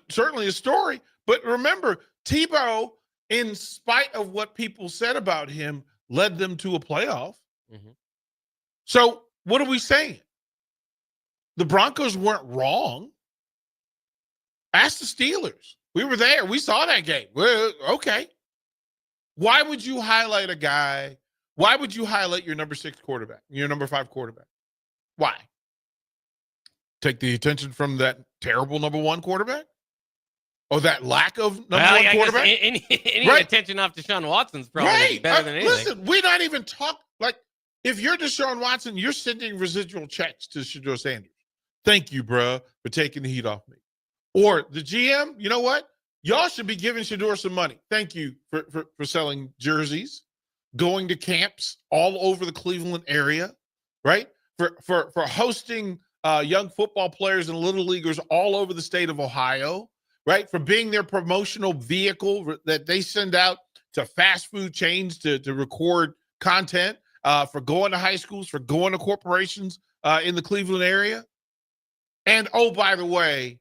certainly a story, but remember, Tebow, in spite of what people said about him, led them to a playoff. Mm-hmm. So what are we saying? The Broncos weren't wrong. Ask the Steelers. We were there. We saw that game. Well, okay. Why would you highlight a guy? Why would you highlight your number 6 quarterback, your number 5 quarterback? Why? Take the attention from that terrible number 1 quarterback? Or that lack of number 1 quarterback? Any attention off Deshaun Watson's probably better than anything. Listen, we're not even talking. Like, if you're Deshaun Watson, you're sending residual checks to Shedeur Sanders. Thank you, bro, for taking the heat off me. Or the GM, you know what? Y'all should be giving Shedeur some money. Thank you for selling jerseys, going to camps all over the Cleveland area, right? For hosting young football players and little leaguers all over the state of Ohio, right? For being their promotional vehicle that they send out to fast food chains to record content, for going to high schools, for going to corporations in the Cleveland area. And, oh, by the way,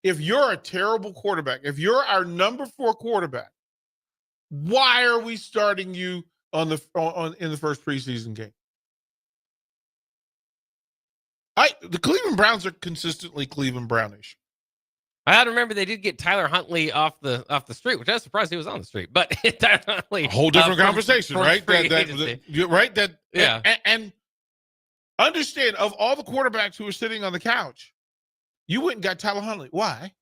if you're a terrible quarterback, if you're our number 4 quarterback, why are we starting you in the first preseason game? The Cleveland Browns are consistently Cleveland Brownish. I had to remember they did get Tyler Huntley off the street, which I was surprised he was on the street. But Tyler Huntley, a whole different conversation, right? Yeah. And understand, of all the quarterbacks who are sitting on the couch, you went and got Tyler Huntley. Why?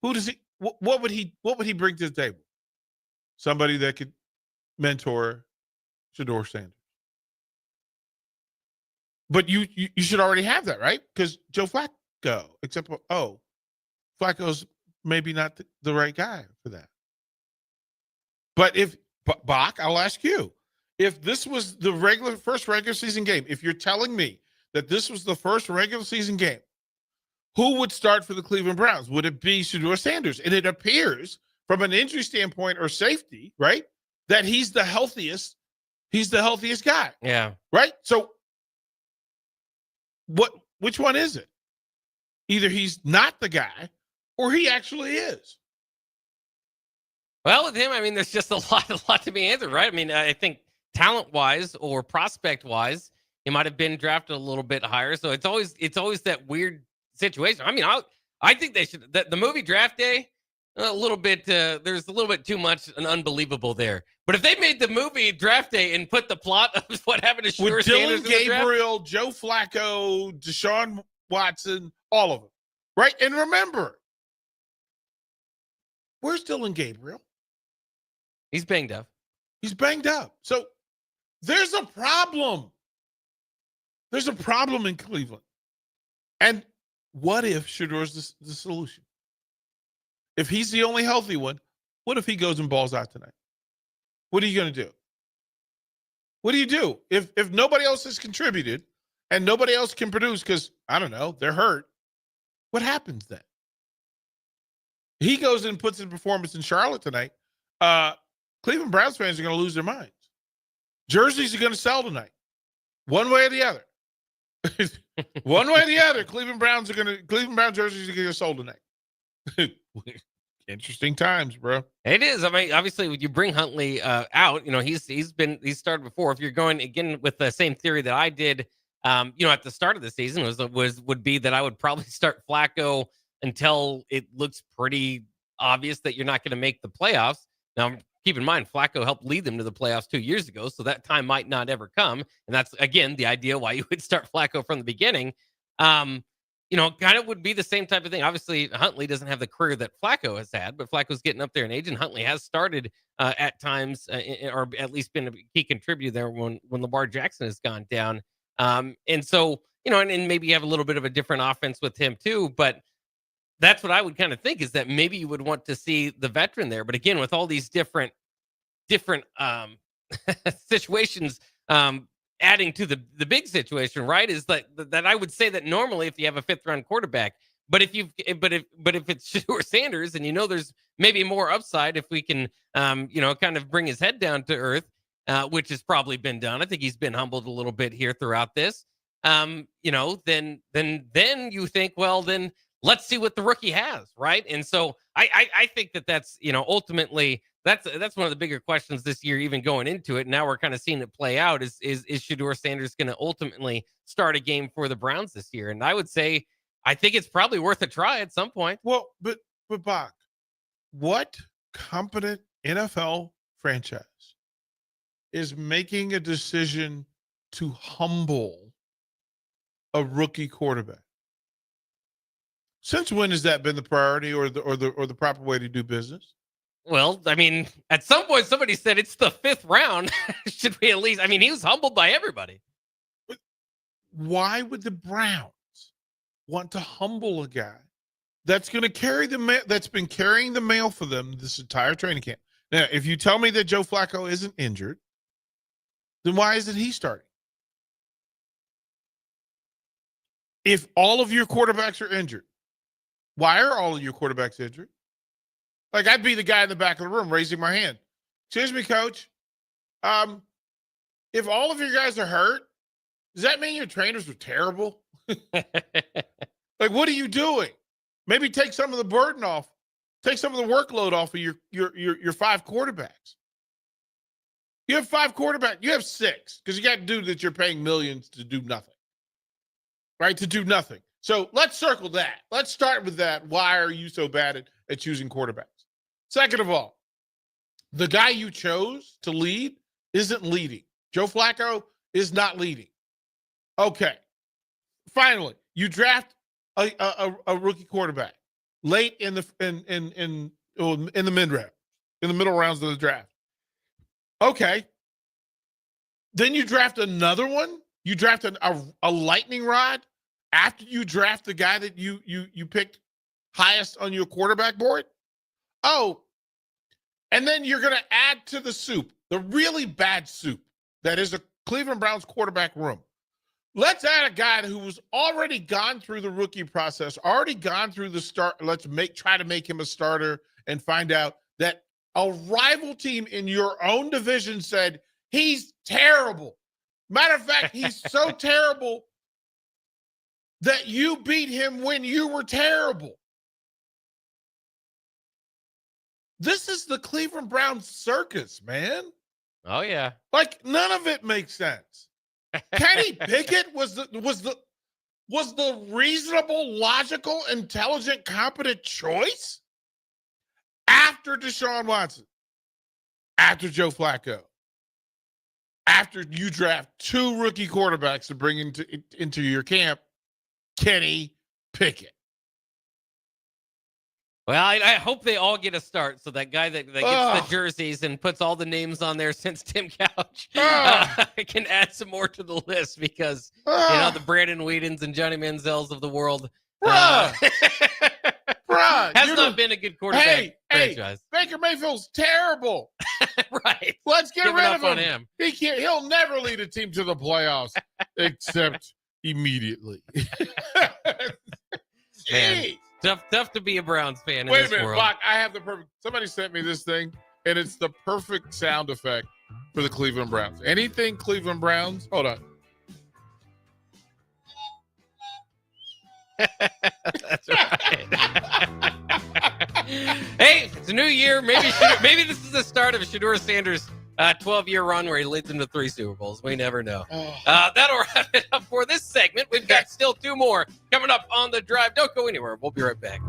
Who does he? What would he bring to the table? Somebody that could mentor Shedeur Sanders. But you should already have that, right? Because Joe Flacco, except Flacco's maybe not the right guy for that. But Bach, I'll ask you, if this was the first regular season game, if you're telling me that this was the first regular season game, who would start for the Cleveland Browns? Would it be Shedeur Sanders? And it appears from an injury standpoint or safety, right, that he's the healthiest guy. Yeah. Right? So which one is it? Either he's not the guy or he actually is. Well, with him, I mean, there's just a lot to be answered, right? I mean, I think talent-wise or prospect-wise, he might have been drafted a little bit higher. So it's always that weird situation. I mean, I think they should. The movie Draft Day, a little bit. There's a little bit too much and unbelievable there. But if they made the movie Draft Day and put the plot of what happened to Shedeur With Sanders Dylan in the draft, Gabriel, Joe Flacco, Deshaun Watson, all of them, right? And remember, where's Dylan Gabriel? he's banged up. He's banged up. So there's a problem. There's a problem in Cleveland. And what if Shedeur's the solution? If he's the only healthy one, what if he goes and balls out tonight? What are you going to do? What do you do? If nobody else has contributed and nobody else can produce because, I don't know, they're hurt, what happens then? He goes and puts in performance in Charlotte tonight. Cleveland Browns fans are going to lose their minds. Jerseys are going to sell tonight. One way or the other. One way or the other. Cleveland Brown jerseys are going to get sold tonight. Interesting times, bro. It is. I mean, obviously, when you bring Huntley out, he's started before. If you're going again with the same theory that I did, at the start of the season would be that I would probably start Flacco until it looks pretty obvious that you're not going to make the playoffs. Now, keep in mind, Flacco helped lead them to the playoffs 2 years ago, so that time might not ever come. And that's, again, the idea why you would start Flacco from the beginning. Kind of would be the same type of thing. Obviously, Huntley doesn't have the career that Flacco has had, but Flacco's getting up there in age, and Huntley has started at times, or at least been a key contributor there when Lamar Jackson has gone down. And so, and maybe you have a little bit of a different offense with him too, but that's what I would kind of think, is that maybe you would want to see the veteran there. But again, with all these different situations, adding to the big situation, right, is that I would say that normally if you have a 5th round quarterback, but if it's Shedeur Sanders, and there's maybe more upside if we can kind of bring his head down to earth, which has probably been done. I think he's been humbled a little bit here throughout this. Then you think, well, then let's see what the rookie has, right? And so I think that's ultimately that's one of the bigger questions this year, even going into it. Now we're kind of seeing it play out. Is Shedeur Sanders going to ultimately start a game for the Browns this year? And I would say I think it's probably worth a try at some point. Well, but Bach, what competent NFL franchise is making a decision to humble a rookie quarterback? Since when has that been the priority or the proper way to do business? Well, I mean, at some point somebody said it's the 5th round. Should we at least? I mean, he was humbled by everybody. But why would the Browns want to humble a guy that's going to carry the mail, that's been carrying the mail for them this entire training camp? Now, if you tell me that Joe Flacco isn't injured, then why isn't he starting? If all of your quarterbacks are injured, why are all of your quarterbacks injured? Like, I'd be the guy in the back of the room raising my hand. Excuse me, coach. If all of your guys are hurt, does that mean your trainers are terrible? Like, what are you doing? Maybe take some of the burden off. Take some of the workload off of your 5 quarterbacks. You have 5 quarterbacks. You have 6, because you got dudes that you're paying millions to do nothing. Right? To do nothing. So let's circle that. Let's start with that. Why are you so bad at choosing quarterbacks? Second of all, the guy you chose to lead isn't leading. Joe Flacco is not leading. Okay. Finally, you draft a rookie quarterback late in the mid-round, in the middle rounds of the draft. Okay. Then you draft another one. You draft a lightning rod after you draft the guy that you picked highest on your quarterback board. Oh, and then you're going to add to the soup, the really bad soup that is a Cleveland Browns quarterback room. Let's add a guy who was already gone through the rookie process, already gone through the start. Let's try to make him a starter and find out that a rival team in your own division said he's terrible. Matter of fact, he's so terrible that you beat him when you were terrible. This is the Cleveland Browns circus, man. Oh, yeah. Like, none of it makes sense. Kenny Pickett was the reasonable, logical, intelligent, competent choice. after Deshaun Watson, after Joe Flacco, after you draft 2 rookie quarterbacks to bring into your camp, Kenny Pickett. Well, I hope they all get a start. So that guy that gets the jerseys and puts all the names on there since Tim Couch can add some more to the list because, the Brandon Whedons and Johnny Manziels of the world has not been a good quarterback franchise. Baker Mayfield's terrible. Right. Let's get Giving rid up of on him. him. He'll never lead a team to the playoffs except immediately. Man, tough to be a Browns fan Wait in this a minute, world. Bach, I have the perfect. Somebody sent me this thing, and it's the perfect sound effect for the Cleveland Browns. Anything Cleveland Browns? Hold on. That's right. Hey, it's a new year. Maybe this is the start of Shedeur Sanders' 12-year run where he leads them to 3 Super Bowls. We never know. That'll wrap it up for this segment. We've got still 2 more coming up on the drive. Don't go anywhere. We'll be right back.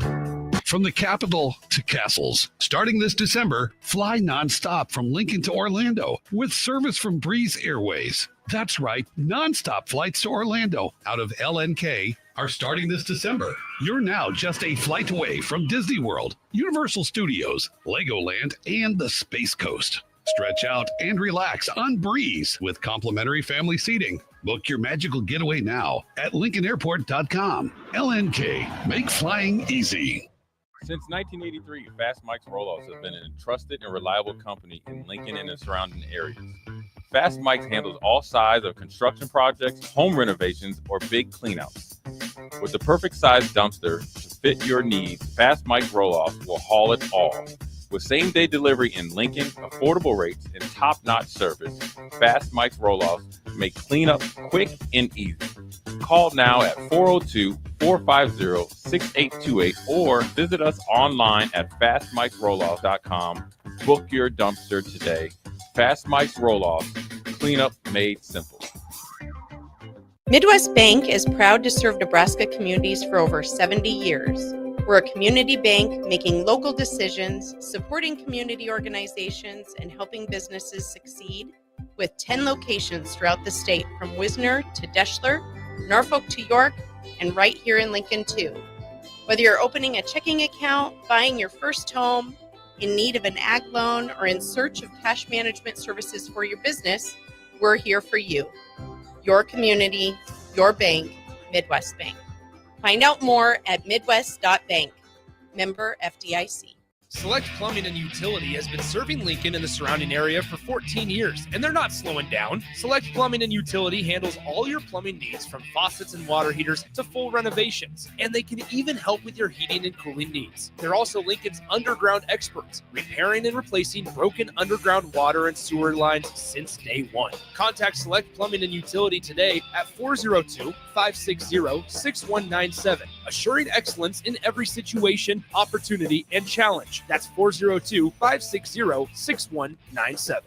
From the capital to castles, starting this December, fly nonstop from Lincoln to Orlando with service from Breeze Airways. That's right, nonstop flights to Orlando out of LNK are starting this December. You're now just a flight away from Disney World, Universal Studios, Legoland, and the Space Coast. Stretch out and relax on Breeze with complimentary family seating. Book your magical getaway now at LincolnAirport.com. LNK, make flying easy. Since 1983, Fast Mike's Roll-Offs has been a trusted and reliable company in Lincoln and the surrounding areas. Fast Mike's handles all sides of construction projects, home renovations, or big cleanouts. With the perfect size dumpster to fit your needs, Fast Mike's Roll-Offs will haul it all. With same-day delivery in Lincoln, affordable rates, and top-notch service, Fast Mike's Roll-Offs make cleanup quick and easy. Call now at 402-450-6828 or visit us online at fastmikesrolloffs.com. Book your dumpster today. Fast Mike's Roll-Offs, cleanup made simple. Midwest Bank is proud to serve Nebraska communities for over 70 years. We're a community bank making local decisions, supporting community organizations, and helping businesses succeed with 10 locations throughout the state from Wisner to Deschler, Norfolk to York, and right here in Lincoln too. Whether you're opening a checking account, buying your first home, in need of an ag loan, or in search of cash management services for your business, we're here for you. Your community, your bank, Midwest Bank. Find out more at midwest.bank. Member FDIC. Select Plumbing and Utility has been serving Lincoln and the surrounding area for 14 years, and they're not slowing down. Select Plumbing and Utility handles all your plumbing needs from faucets and water heaters to full renovations, and they can even help with your heating and cooling needs. They're also Lincoln's underground experts, repairing and replacing broken underground water and sewer lines since day one. Contact Select Plumbing and Utility today at 402-560-6197, assuring excellence in every situation, opportunity, and challenge. That's 402-560-6197.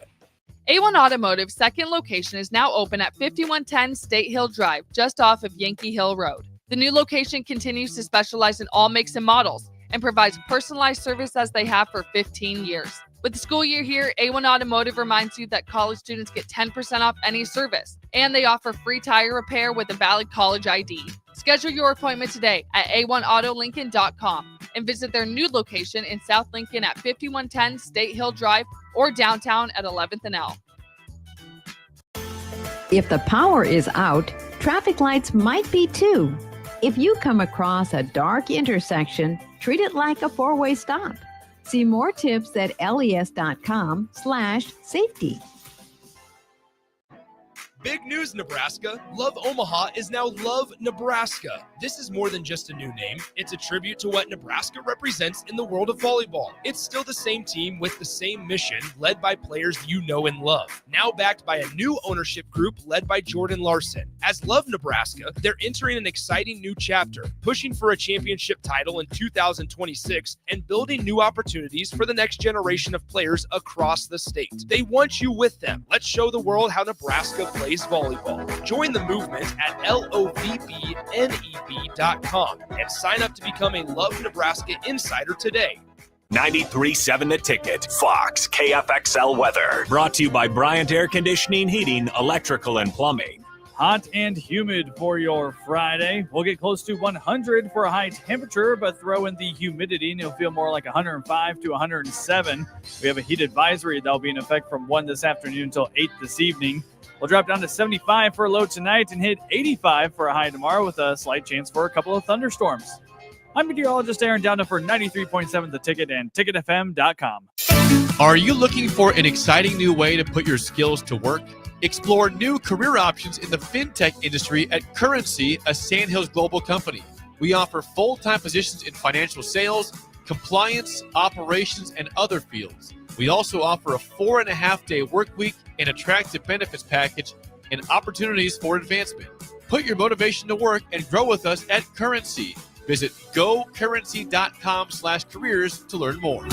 A1 Automotive's second location is now open at 5110 State Hill Drive, just off of Yankee Hill Road. The new location continues to specialize in all makes and models and provides personalized service as they have for 15 years. With the school year here, A1 Automotive reminds you that college students get 10% off any service, and they offer free tire repair with a valid college ID. Schedule your appointment today at a1autolincoln.com and visit their new location in South Lincoln at 5110 State Hill Drive or downtown at 11th and L. If the power is out, traffic lights might be too. If you come across a dark intersection, treat it like a four-way stop. See more tips at les.com/safety. Big news, Nebraska. Love Omaha is now Love Nebraska. This is more than just a new name. It's a tribute to what Nebraska represents in the world of volleyball. It's still the same team with the same mission, led by players you know and love. Now backed by a new ownership group led by Jordan Larson. As Love Nebraska, they're entering an exciting new chapter, pushing for a championship title in 2026 and building new opportunities for the next generation of players across the state. They want you with them. Let's show the world how Nebraska plays volleyball. Join the movement at lovbneb.com and sign up to become a Love Nebraska insider today. 93.7 The Ticket, Fox, KFXL weather. Brought to you by Bryant Air Conditioning, Heating, Electrical, and Plumbing. Hot and humid for your Friday. We'll get close to 100 for a high temperature, but throw in the humidity and you'll feel more like 105 to 107. We have a heat advisory that'll be in effect from 1 this afternoon until 8 this evening. We'll drop down to 75 for a low tonight and hit 85 for a high tomorrow with a slight chance for a couple of thunderstorms. I'm meteorologist Aaron Downa for 93.7 The Ticket and ticketfm.com. Are you looking for an exciting new way to put your skills to work? Explore new career options in the fintech industry at Currency, a Sandhills global company. We offer full-time positions in financial sales, compliance, operations, and other fields. We also offer a 4.5-day work week, an attractive benefits package, and opportunities for advancement. Put your motivation to work and grow with us at Currency. Visit gocurrency.com/careers to learn more.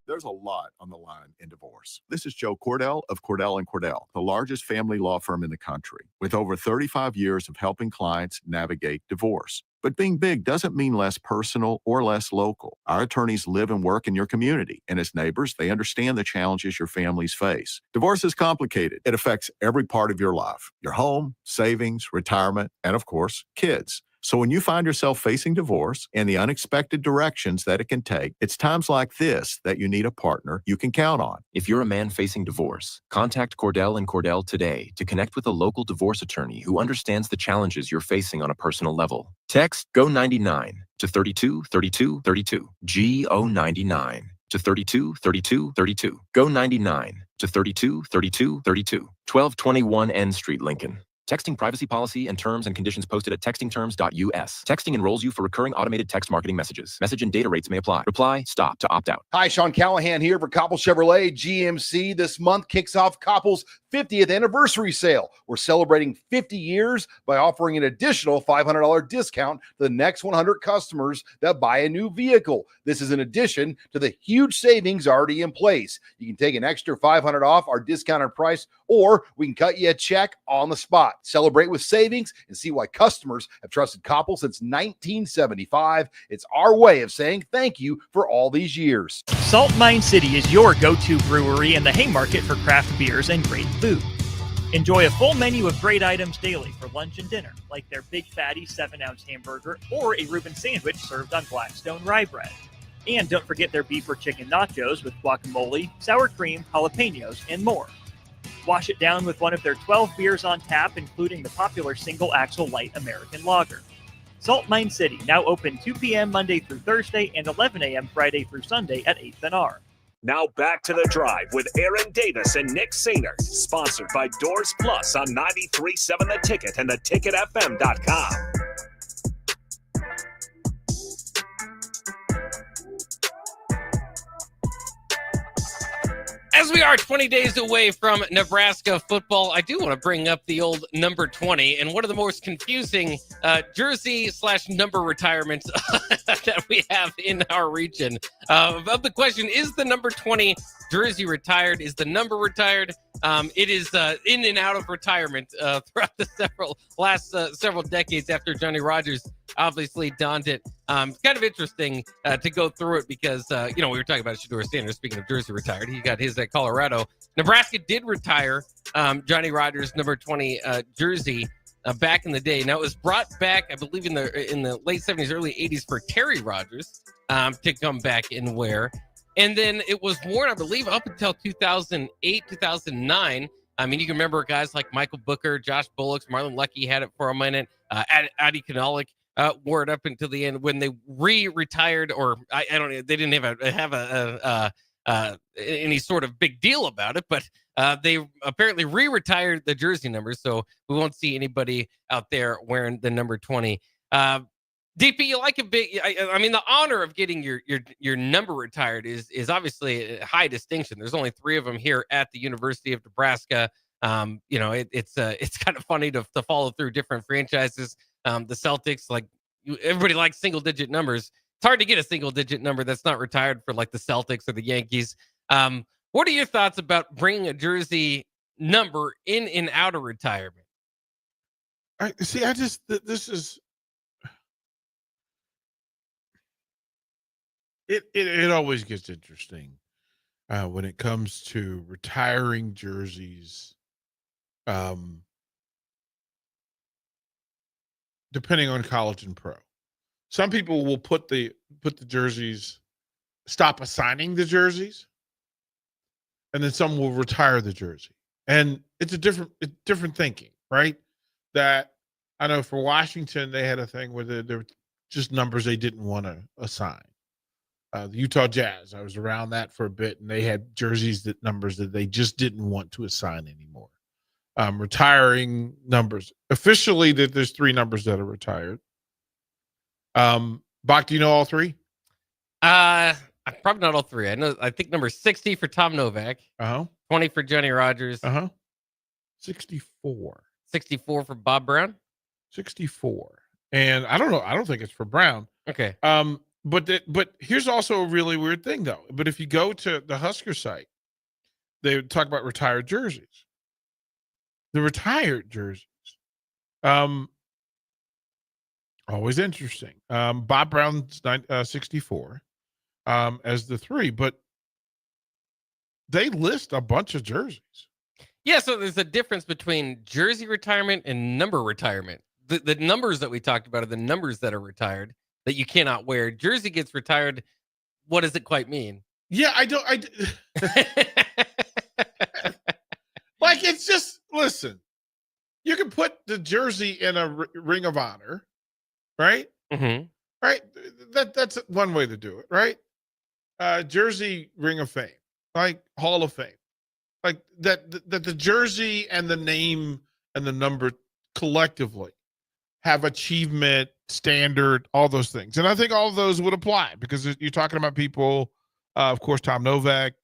There's a lot on the line in divorce. This is Joe Cordell of Cordell & Cordell, the largest family law firm in the country, with over 35 years of helping clients navigate divorce. But being big doesn't mean less personal or less local. Our attorneys live and work in your community, and as neighbors, they understand the challenges your families face. Divorce is complicated. It affects every part of your life, your home, savings, retirement, and of course, kids. So when you find yourself facing divorce and the unexpected directions that it can take, it's times like this that you need a partner you can count on. If you're a man facing divorce, contact Cordell & Cordell today to connect with a local divorce attorney who understands the challenges you're facing on a personal level. Text GO99 to 323232. GO99 to 323232. GO99 to 323232. 1221 N Street, Lincoln. Texting privacy policy and terms and conditions posted at textingterms.us. Texting enrolls you for recurring automated text marketing messages. Message and data rates may apply. Reply, stop to opt out. Hi, Sean Callahan here for Koppel Chevrolet GMC. This month kicks off Koppel's 50th anniversary sale. We're celebrating 50 years by offering an additional $500 discount to the next 100 customers that buy a new vehicle. This is in addition to the huge savings already in place. You can take an extra $500 off our discounted price, or we can cut you a check on the spot. Celebrate with savings and see why customers have trusted Koppel since 1975. It's our way of saying thank you for all these years. Salt Mine City is your go-to brewery and the Haymarket for craft beers and great food. Enjoy a full menu of great items daily for lunch and dinner, like their Big Fatty 7-ounce hamburger or a Reuben sandwich served on Blackstone rye bread. And don't forget their beef or chicken nachos with guacamole, sour cream, jalapenos, and more. Wash it down with one of their 12 beers on tap, including the popular Single Axle Light American Lager. Salt Mine City, now open 2 p.m. Monday through Thursday and 11 a.m. Friday through Sunday at 8th and R. Now back to the drive with Aaron Davis and Nick Sainer, sponsored by Doors Plus on 93.7 The Ticket and theticketfm.com. As we are 20 days away from Nebraska football, I do want to bring up the old number 20 and one of the most confusing jersey/number retirements that we have in our region. Of the question, is the number 20 jersey retired? Is the number retired? It is in and out of retirement throughout the last several decades after Johnny Rodgers obviously donned it. It's kind of interesting to go through it because, we were talking about Shedeur Sanders. Speaking of jersey retired, he got his at Colorado. Nebraska did retire Johnny Rodgers' number 20 jersey back in the day. Now, it was brought back, I believe, in the late 70s, early 80s for Terry Rodgers to come back and wear. And then it was worn, I believe, up until 2008, 2009. I mean, you can remember guys like Michael Booker, Josh Bullock, Marlon Leckie had it for a minute. Adi Kanalik wore it up until the end when they retired, or I don't know, they didn't have any sort of big deal about it, but they apparently re-retired the jersey numbers, so we won't see anybody out there wearing the number 20. DP, you like a big? I mean, the honor of getting your number retired is obviously a high distinction. There's only 3 of them here at the University of Nebraska. It's kind of funny to follow through different franchises. The Celtics, everybody likes single digit numbers. It's hard to get a single digit number that's not retired for like the Celtics or the Yankees. What are your thoughts about bringing a jersey number in and out of retirement? It always gets interesting when it comes to retiring jerseys. Depending on college and pro, some people will put the jerseys, stop assigning the jerseys, and then some will retire the jersey. And it's different thinking, right? That I know for Washington, they had a thing where there were just numbers they didn't want to assign. The Utah Jazz, I was around that for a bit, and they had jerseys numbers that they just didn't want to assign anymore. Retiring numbers. Officially, that there's 3 numbers that are retired. Bach, do you know all 3? Probably not all 3. I think number 60 for Tom Novak. 20 for Johnny Rogers. 64. 64 for Bob Brown. 64. And I don't know. I don't think it's for Brown. Okay. But here's also a really weird thing, though. But if you go to the Husker site, they talk about retired jerseys. The retired jerseys. Always interesting. Bob Brown's 64 as the 3, but they list a bunch of jerseys. Yeah, so there's a difference between jersey retirement and number retirement. The numbers that we talked about are the numbers that are retired that you cannot wear. Jersey gets retired. What does it quite mean? Yeah, like, it's just, listen, you can put the jersey in a ring of honor, right? Mm-hmm. Right? That's one way to do it, right? Jersey ring of fame, like Hall of Fame. Like that the jersey and the name and the number collectively have achievement, standard, all those things. And I think all of those would apply because you're talking about people, of course, Tom Novak,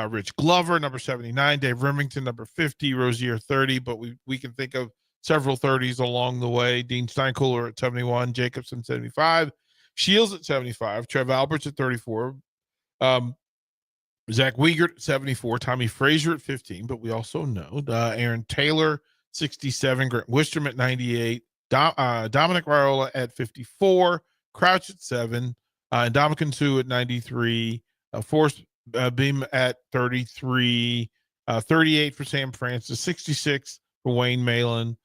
Rich Glover, number 79, Dave Remington, number 50, Rozier, 30, but we can think of several 30s along the way. Dean Steinkuhler at 71, Jacobson 75, Shields at 75, Trev Alberts at 34, Zach Wiegert at 74, Tommy Frazier at 15, but we also know Aaron Taylor, 67, Grant Wistrom at 98, Dominic Raiola at 54, Crouch at 7, and Dominican Sue at 93, Forrest Beam at 33, 38 for Sam Francis, 66 for Wayne Malin,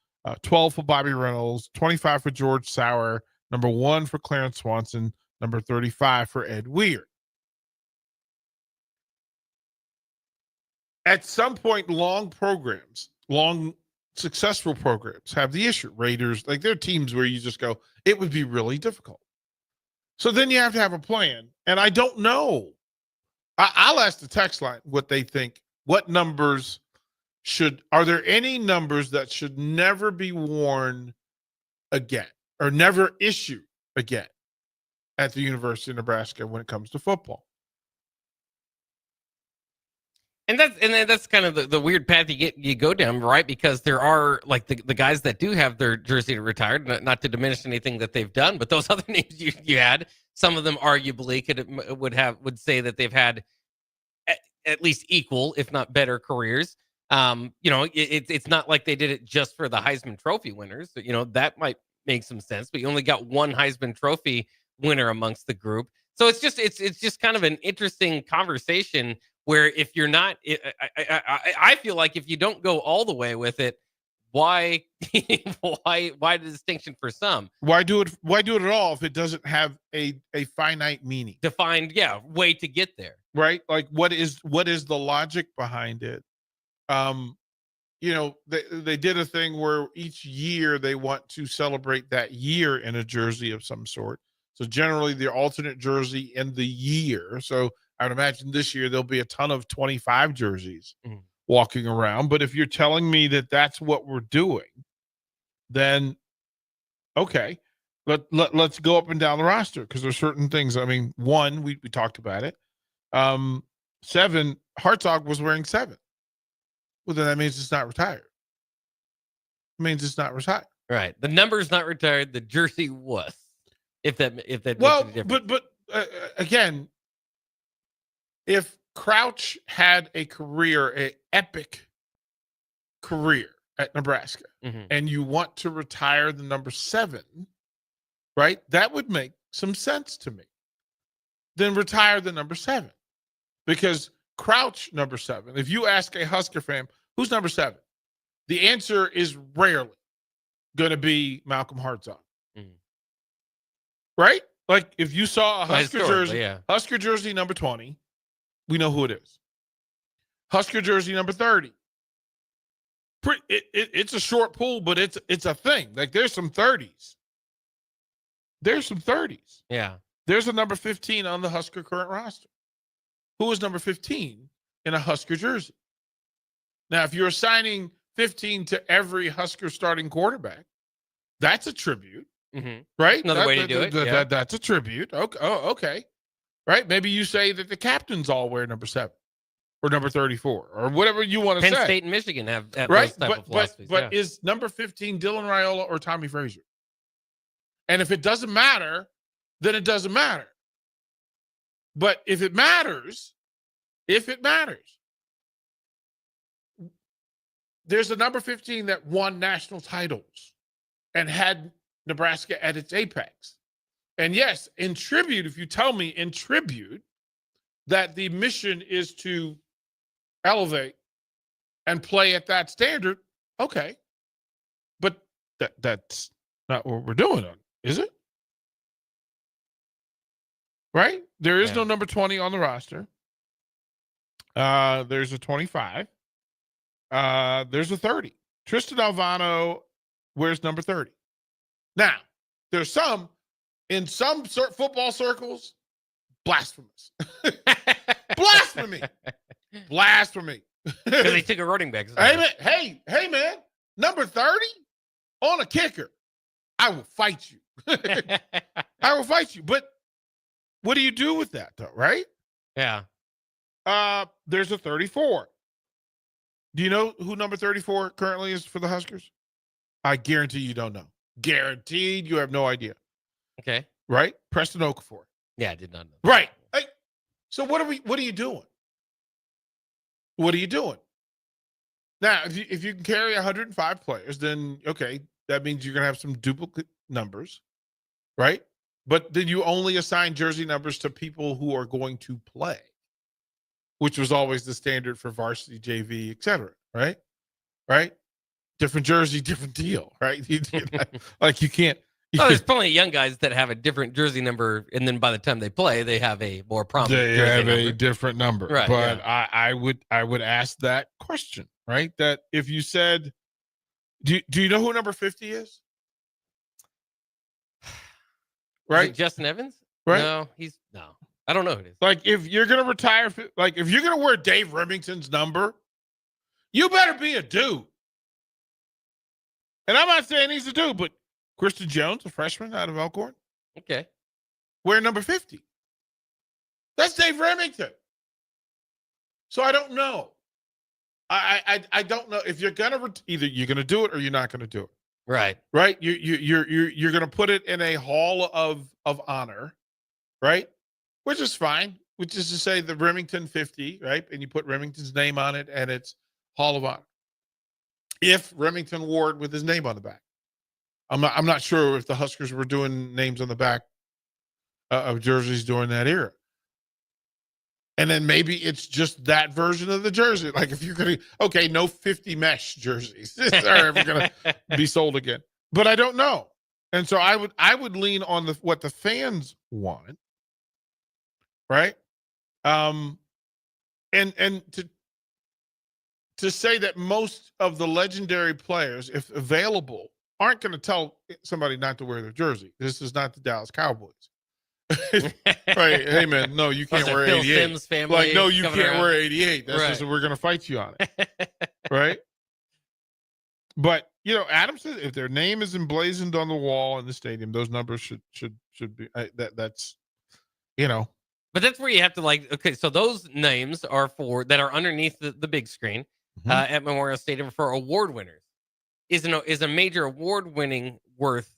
12 for Bobby Reynolds, 25 for George Sauer, number 1 for Clarence Swanson, number 35 for Ed Weir. At some point, long successful programs have the issue. Raiders, like, there are teams where you just go, it would be really difficult. So then you have to have a plan. And I don't know. I'll ask the text line what they think. What numbers are there any numbers that should never be worn again or never issued again at the University of Nebraska when it comes to football? And that's kind of the weird path you go down, right? Because there are, like, the guys that do have their jersey retired, not to diminish anything that they've done, but those other names you had, some of them arguably would say that they've had at least equal, if not better, careers. It's not like they did it just for the Heisman Trophy winners. That might make some sense, but you only got one Heisman Trophy winner amongst the group. So it's just kind of an interesting conversation where if you're not, I feel like if you don't go all the way with it, why the distinction for some? Why do it at all if it doesn't have a finite meaning? Defined, way to get there. Right? Like, what is the logic behind it? They did a thing where each year they want to celebrate that year in a jersey of some sort. So generally the alternate jersey in the year. So I would imagine this year there'll be a ton of 25 jerseys walking around. But if you're telling me that that's what we're doing, then okay, let's go up and down the roster because there's certain things. I mean, 1, we talked about it. 7, Hartzog was wearing 7. Well, then that means it's not retired. It means it's not retired. Right. The number's not retired. The jersey was. If that well, makes any difference. but again, if Crouch had a epic career at Nebraska, and you want to retire the number 7, right? That would make some sense to me. then retire the number 7. Because Crouch, number 7, if you ask a Husker fan, who's number 7? The answer is rarely going to be Malcolm Hartzog. Right? Like if you saw a Husker jersey, Husker jersey number 20, we know who it is. Husker jersey number 30. It's a short pool, but it's a thing. Like there's some 30s. There's some 30s. Yeah. There's a number 15 on the Husker current roster. Who is number 15 in a Husker jersey? Now, if you're assigning 15 to every Husker starting quarterback, that's a tribute, right? Another way to do it. That's a tribute. Okay. Oh, okay. Right? Maybe you say that the captains all wear number 7 or number 34 or whatever you want to say. Penn State and Michigan have right? those type of philosophies. But is number 15 Dylan Raiola or Tommy Frazier? And if it doesn't matter, then it doesn't matter. But if it matters, there's a number 15 that won national titles and had Nebraska at its apex. And yes, in tribute, if you tell me in tribute that the mission is to elevate and play at that standard, okay. But that's not what we're doing, is it? Right? There is no number 20 on the roster. There's a 25. There's a 30. Tristan Alvano wears number 30. Now, there's some, in some football circles, blasphemous. Blasphemy. Blasphemy. Because they took a running back. Hey, man, number 30 on a kicker. I will fight you. I will fight you. But what do you do with that, though, right? Yeah. There's a 34. Do you know who number 34 currently is for the Huskers? I guarantee you don't know. Guaranteed you have no idea. Okay. Right? Preston Okafor. Yeah, I did not know. Right. So what are you doing? What are you doing? Now, if you can carry 105 players, then okay, that means you're going to have some duplicate numbers, right? But then you only assign jersey numbers to people who are going to play, which was always the standard for varsity, JV, et cetera, right? Right? Different jersey, different deal, right? Like you can't. There's plenty of young guys that have a different jersey number, and then by the time they play, they have a more prominent They jersey have number. a different number. Right, But I would ask that question, right? That if you said, do you know who number 50 is? Right? Is it Justin Evans? Right? No. I don't know who it is. Like if you're gonna retire, like if you're gonna wear Dave Remington's number, you better be a dude. And I'm not saying he's a dude, but Christian Jones, a freshman out of Elkhorn, Okay. wear number 50. That's Dave Remington. So I don't know. I don't know if you're gonna either you're gonna do it or you're not gonna do it. Right. Right. You're gonna put it in a hall of honor, right? Which is fine. Which is to say the Remington 50, right? And you put Remington's name on it, and it's Hall of Honor. If Remington wore it with his name on the back, I'm not sure if the Huskers were doing names on the back of jerseys during that era. And then maybe it's just that version of the jersey. Like if you're going to, no 50 mesh jerseys are ever going to be sold again. But I don't know. And so I would lean on what the fans want. Right. And to say that most of the legendary players, if available, aren't going to tell somebody not to wear their jersey. This is not the Dallas Cowboys. Right. Hey man, no, you can't wear 88. Sims family like, no, you can't around. wear 88. That's just we're gonna fight you on it. Right. But Adam says if their name is emblazoned on the wall in the stadium, those numbers should be that's But that's where you have to so those names are that are underneath the big screen at Memorial Stadium for award winners. Is a major award winning worth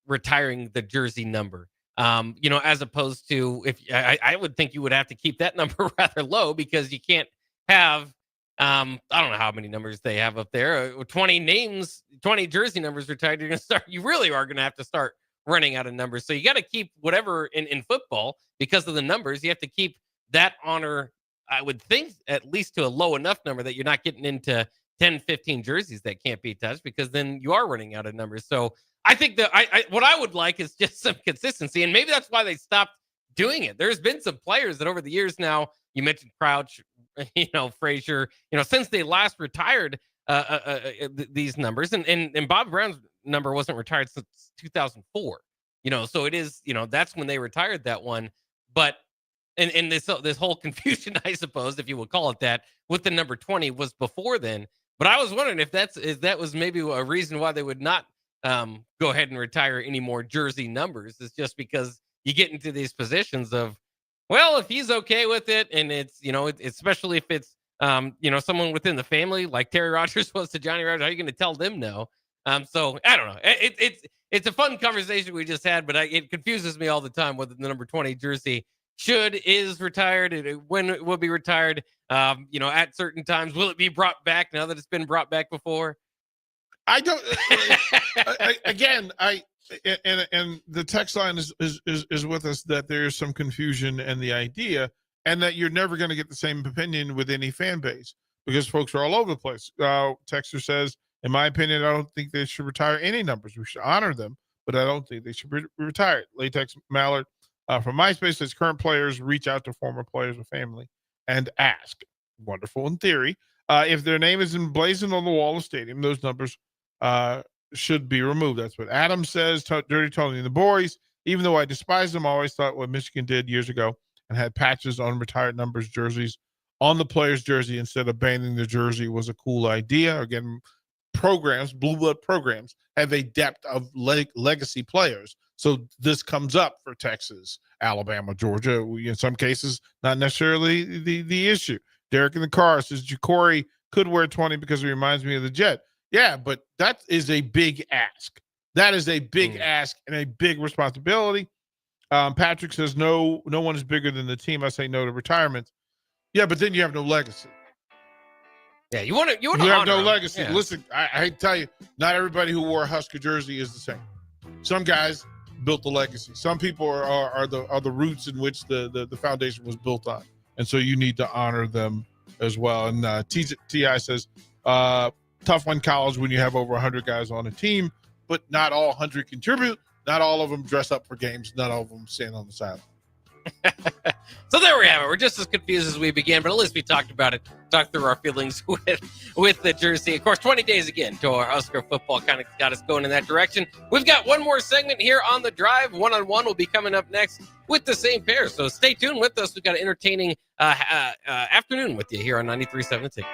retiring the jersey number? As opposed to if I would think you would have to keep that number rather low because you can't have I don't know how many numbers they have up there. 20 names, 20 jersey numbers retired. You're going to start. You really are going to have to start running out of numbers. So you got to keep whatever in football, because of the numbers, you have to keep that honor, I would think, at least to a low enough number that you're not getting into 10, 15 jerseys that can't be touched, because then you are running out of numbers. So I think that what I would like is just some consistency, and maybe that's why they stopped doing it. There's been some players that over the years now, you mentioned Crouch, Frazier, since they last retired these numbers, and Bob Brown's number wasn't retired since 2004, so it is, that's when they retired that one. But and this whole confusion, I suppose, if you would call it that, with the number 20 was before then. But I was wondering if that was maybe a reason why they would not go ahead and retire any more jersey numbers. It's just because you get into these positions of, well, if he's okay with it, and it's, especially if it's, someone within the family, like Terry Rogers was to Johnny Rogers, how are you going to tell them no? So I don't know. It's a fun conversation we just had, but it confuses me all the time whether the number 20 jersey is retired, and when it will be retired, at certain times. Will it be brought back now that it's been brought back before? I don't. And the text line is with us that there is some confusion in the idea, and that you're never going to get the same opinion with any fan base, because folks are all over the place. Texter says, in my opinion, I don't think they should retire any numbers. We should honor them, but I don't think they should be retired. Latex Mallard from MySpace says, current players reach out to former players or family and ask. Wonderful in theory. If their name is emblazoned on the wall of the stadium, those numbers should be removed. That's what Adam says. Dirty Tony and the boys. Even though I despise them, I always thought what Michigan did years ago and had patches on retired numbers jerseys on the player's jersey instead of banning the jersey was a cool idea. Again, programs, blue blood programs, have a depth of legacy players. So this comes up for Texas, Alabama, Georgia. In some cases, not necessarily the issue. Derek in the car says Ja'Cory could wear 20 because he reminds me of the Jet. Yeah, but that is a big ask. That is a big ask and a big responsibility. Patrick says no one is bigger than the team. I say no to retirement. Yeah, but then you have no legacy. Yeah, you want to. You have no legacy. Yeah. Listen, I tell you, not everybody who wore a Husker jersey is the same. Some guys built the legacy. Some people are the roots in which the foundation was built on, and so you need to honor them as well. And Ti says, tough one college when you have over 100 guys on a team, but not all 100 contribute. Not all of them dress up for games. Not all of them stand on the sideline. So there we have it. We're just as confused as we began, but at least we talked about it, talked through our feelings with the jersey. Of course, 20 days again to our Husker football kind of got us going in that direction. We've got one more segment here on the drive. One-on-one will be coming up next with the same pair. So stay tuned with us. We've got an entertaining afternoon with you here on 93.7 The Ticket.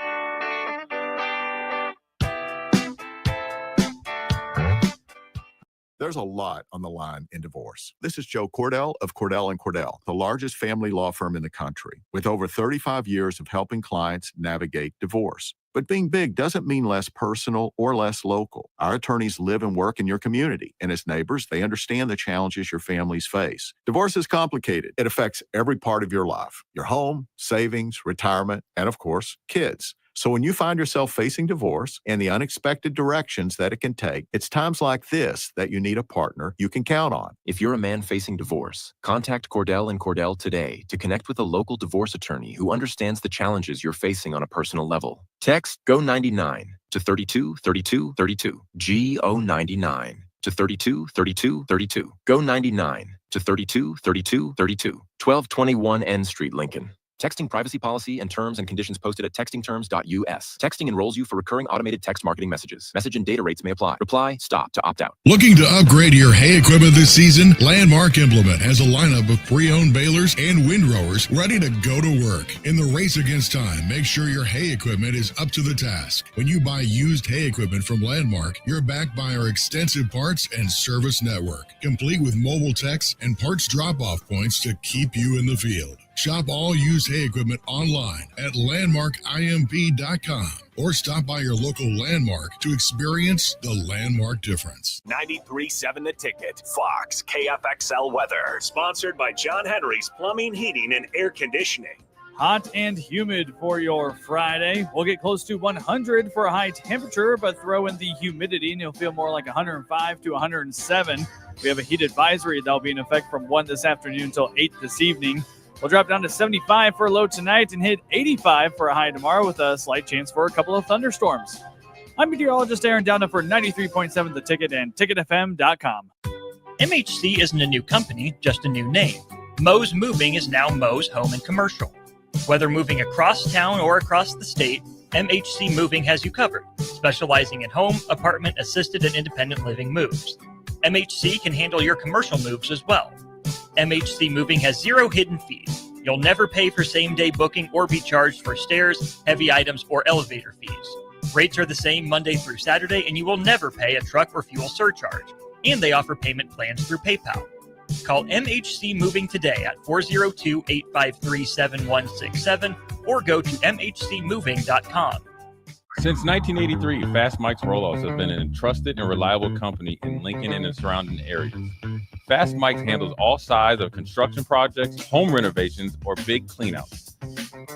There's a lot on the line in divorce. This is Joe Cordell of Cordell & Cordell, the largest family law firm in the country, with over 35 years of helping clients navigate divorce. But being big doesn't mean less personal or less local. Our attorneys live and work in your community, and as neighbors, they understand the challenges your families face. Divorce is complicated. It affects every part of your life, your home, savings, retirement, and of course, kids. So when you find yourself facing divorce and the unexpected directions that it can take, it's times like this that you need a partner you can count on. If you're a man facing divorce, contact Cordell & Cordell today to connect with a local divorce attorney who understands the challenges you're facing on a personal level. Text GO99 to 323232. GO99 to 323232. GO99 to 323232. 1221 N Street, Lincoln. Texting privacy policy and terms and conditions posted at textingterms.us. Texting enrolls you for recurring automated text marketing messages. Message and data rates may apply. Reply, stop to opt out. Looking to upgrade your hay equipment this season? Landmark Implement has a lineup of pre-owned balers and windrowers ready to go to work. In the race against time, make sure your hay equipment is up to the task. When you buy used hay equipment from Landmark, you're backed by our extensive parts and service network, complete with mobile techs and parts drop-off points to keep you in the field. Shop all used hay equipment online at landmarkimp.com or stop by your local Landmark to experience the Landmark difference. 93.7 The Ticket, Fox, KFXL weather. Sponsored by John Henry's Plumbing, Heating, and Air Conditioning. Hot and humid for your Friday. We'll get close to 100 for a high temperature, but throw in the humidity and you'll feel more like 105 to 107. We have a heat advisory that'll be in effect from 1 this afternoon until 8 this evening. We'll drop down to 75 for a low tonight and hit 85 for a high tomorrow with a slight chance for a couple of thunderstorms. I'm meteorologist Aaron Downa for 93.7 The Ticket and ticketfm.com. MHC isn't a new company, just a new name. Moe's Moving is now Moe's Home and Commercial. Whether moving across town or across the state, MHC Moving has you covered, specializing in home, apartment, assisted, and independent living moves. MHC can handle your commercial moves as well. MHC Moving has 0 hidden fees. You'll never pay for same-day booking or be charged for stairs, heavy items, or elevator fees. Rates are the same Monday through Saturday, and you will never pay a truck or fuel surcharge. And they offer payment plans through PayPal. Call MHC Moving today at 402-853-7167 or go to mhcmoving.com. Since 1983, Fast Mike's Roll-Offs has been a trusted and reliable company in Lincoln and the surrounding areas. Fast Mike's handles all sides of construction projects, home renovations, or big cleanouts.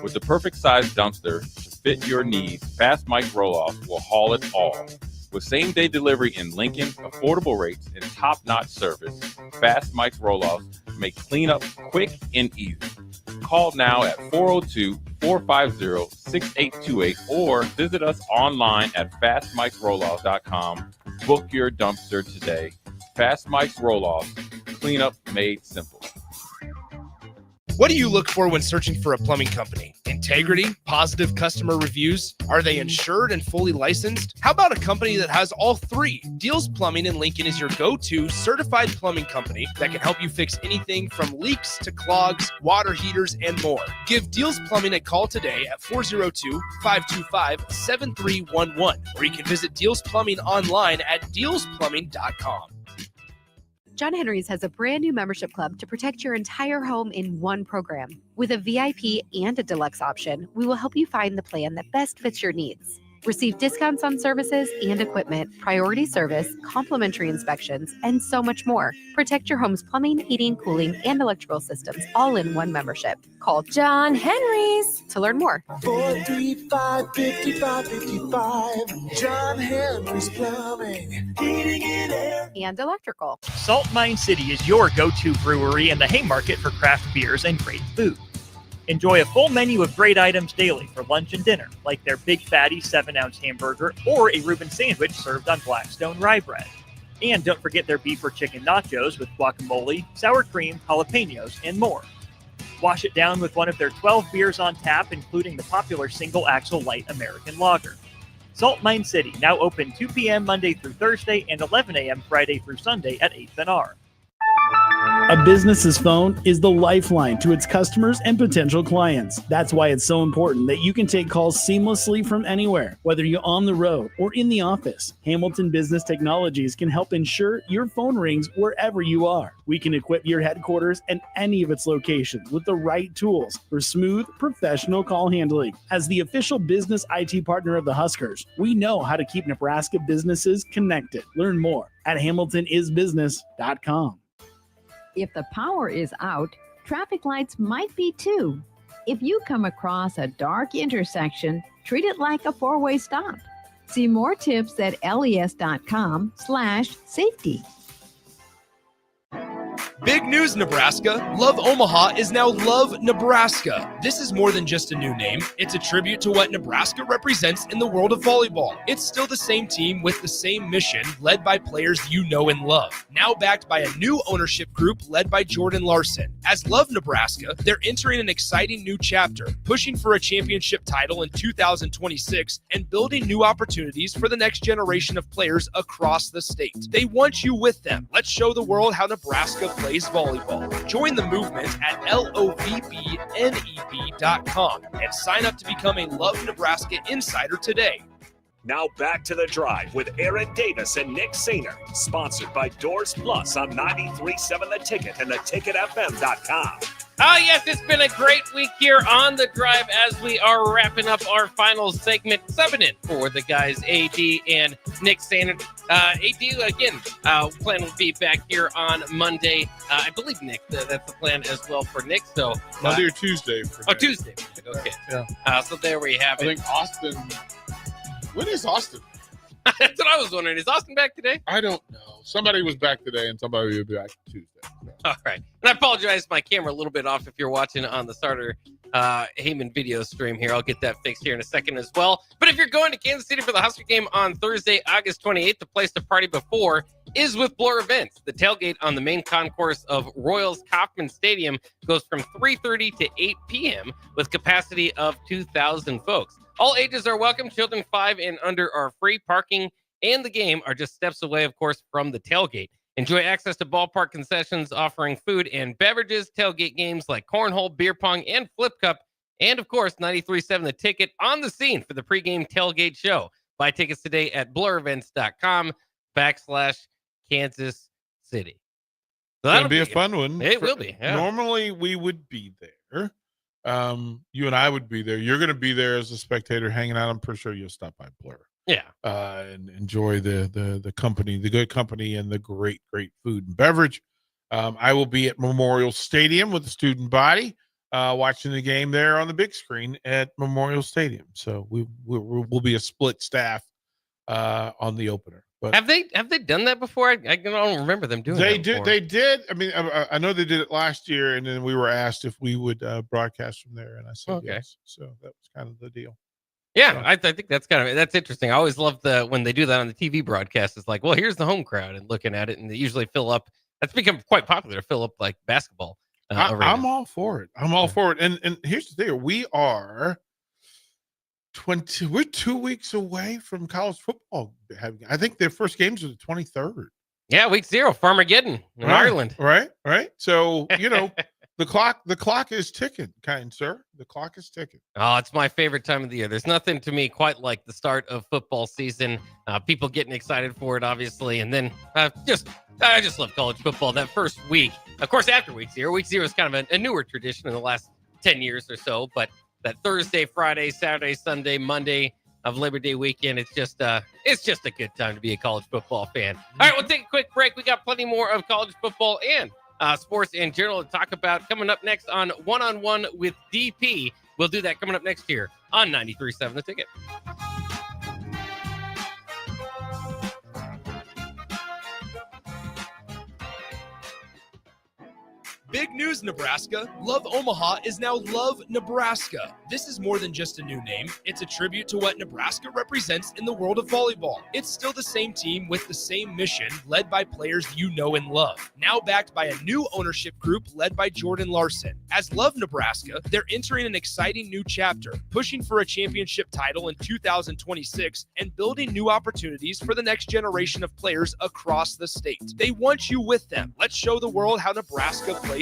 With the perfect size dumpster to fit your needs, Fast Mike's Roll-Offs will haul it all. With same-day delivery in Lincoln, affordable rates, and top-notch service, Fast Mike's Roll-Offs make cleanup quick and easy. Call now at 402-450-6828 or visit us online at fastmikesrolloffs.com. Book your dumpster today. Fast Mike's Roll-Offs, cleanup made simple. What do you look for when searching for a plumbing company? Integrity? Positive customer reviews? Are they insured and fully licensed? How about a company that has all three? Deals Plumbing in Lincoln is your go-to certified plumbing company that can help you fix anything from leaks to clogs, water heaters, and more. Give Deals Plumbing a call today at 402-525-7311, or you can visit Deals Plumbing online at dealsplumbing.com. John Henry's has a brand new membership club to protect your entire home in one program. With a VIP and a deluxe option, we will help you find the plan that best fits your needs. Receive discounts on services and equipment, priority service, complimentary inspections, and so much more. Protect your home's plumbing, heating, cooling, and electrical systems all in one membership. Call John Henry's to learn more. 435-5555. John Henry's Plumbing, Heating and Air, and Electrical. Salt Mine City is your go-to brewery and the Haymarket for craft beers and great food. Enjoy a full menu of great items daily for lunch and dinner, like their Big Fatty 7-ounce hamburger or a Reuben sandwich served on Blackstone rye bread. And don't forget their beef or chicken nachos with guacamole, sour cream, jalapenos, and more. Wash it down with one of their 12 beers on tap, including the popular Single Axle Light American Lager. Salt Mine City, now open 2 p.m. Monday through Thursday and 11 a.m. Friday through Sunday at 8th and R. A business's phone is the lifeline to its customers and potential clients. That's why it's so important that you can take calls seamlessly from anywhere, whether you're on the road or in the office. Hamilton Business Technologies can help ensure your phone rings wherever you are. We can equip your headquarters and any of its locations with the right tools for smooth, professional call handling. As the official business IT partner of the Huskers, we know how to keep Nebraska businesses connected. Learn more at hamiltonisbusiness.com. If the power is out, traffic lights might be too. If you come across a dark intersection, treat it like a four-way stop. See more tips at les.com/safety. Big news, Nebraska! Love Omaha is now Love Nebraska. This is more than just a new name. It's a tribute to what Nebraska represents in the world of volleyball. It's still the same team with the same mission, led by players you know and love. Now backed by a new ownership group led by Jordan Larson. As Love Nebraska, they're entering an exciting new chapter, pushing for a championship title in 2026 and building new opportunities for the next generation of players across the state. They want you with them. Let's show the world how Nebraska plays volleyball. Join the movement at lovbneb.com and sign up to become a Love Nebraska insider today. Now back to The Drive with Aaron Davis and Nick Sainer. Sponsored by Doors Plus on 93.7 The Ticket and theticketfm.com. Oh, yes, it's been a great week here on The Drive as we are wrapping up our final segment, subbing in for the guys, AD and Nick Sainer. AD, again, plan will be back here on Monday. I believe, Nick, that's the plan as well for Nick. So Monday or Tuesday. Tuesday. Okay. Yeah. So there we have it. I think Austin. When is Austin? That's what I was wondering. Is Austin back today? I don't know. Somebody was back today and somebody will be back Tuesday. All right. And I apologize, my camera a little bit off if you're watching on the Starter Heyman video stream here. I'll get that fixed here in a second as well. But if you're going to Kansas City for the Husker game on Thursday, August 28th, the place to party before is with Blur Events. The tailgate on the main concourse of Royals Kauffman Stadium goes from 3:30 to 8 p.m. with capacity of 2,000 folks. All ages are welcome. Children 5 and under are free. Parking and the game are just steps away, of course, from the tailgate. Enjoy access to ballpark concessions offering food and beverages, tailgate games like cornhole, beer pong, and flip cup, and, of course, 93.7 The Ticket on the scene for the pregame tailgate show. Buy tickets today at blurevents.com/Kansas City. So that'll be a fun one. It will be. Yeah. Normally, we would be there. You and I would be there. You're going to be there as a spectator hanging out. I'm pretty sure you'll stop by Blur. Yeah. And enjoy the company, the good company, and the great food and beverage. I will be at Memorial Stadium with the student body, watching the game there on the big screen at Memorial Stadium. So we'll be a split staff on the opener. But Have they done that before? I don't remember them doing they that did. before. They did. I mean, I know they did it last year, and then we were asked if we would broadcast from there, and I said yes. So that was kind of the deal. Yeah, I think that's interesting. I always love when they do that on the TV broadcast. It's like, well, here's the home crowd and looking at it, and they usually fill up. That's become quite popular to fill up like basketball. I'm all for it. I'm all for it. And here's the thing: we are we're 2 weeks away from college football. I think their first games are the 23rd. Yeah, week 0, Farmageddon in Ireland. Right. So the clock is ticking, kind sir. The clock is ticking. Oh, it's my favorite time of the year. There's nothing to me quite like the start of football season. People getting excited for it, obviously, and then I just love college football. That first week, of course, after week 0 is kind of a newer tradition in the last 10 years or so, but that Thursday, Friday, Saturday, Sunday, Monday of Labor Day weekend, it's just a good time to be a college football fan. All right, we'll take a quick break. We got plenty more of college football and sports in general to talk about coming up next on One-on-One with DP. We'll do that coming up next year on 93.7 The Ticket. Big news, Nebraska. Love Omaha is now Love Nebraska. This is more than just a new name. It's a tribute to what Nebraska represents in the world of volleyball. It's still the same team with the same mission, led by players you know and love. Now backed by a new ownership group led by Jordan Larson. As Love Nebraska, they're entering an exciting new chapter, pushing for a championship title in 2026 and building new opportunities for the next generation of players across the state. They want you with them. Let's show the world how Nebraska plays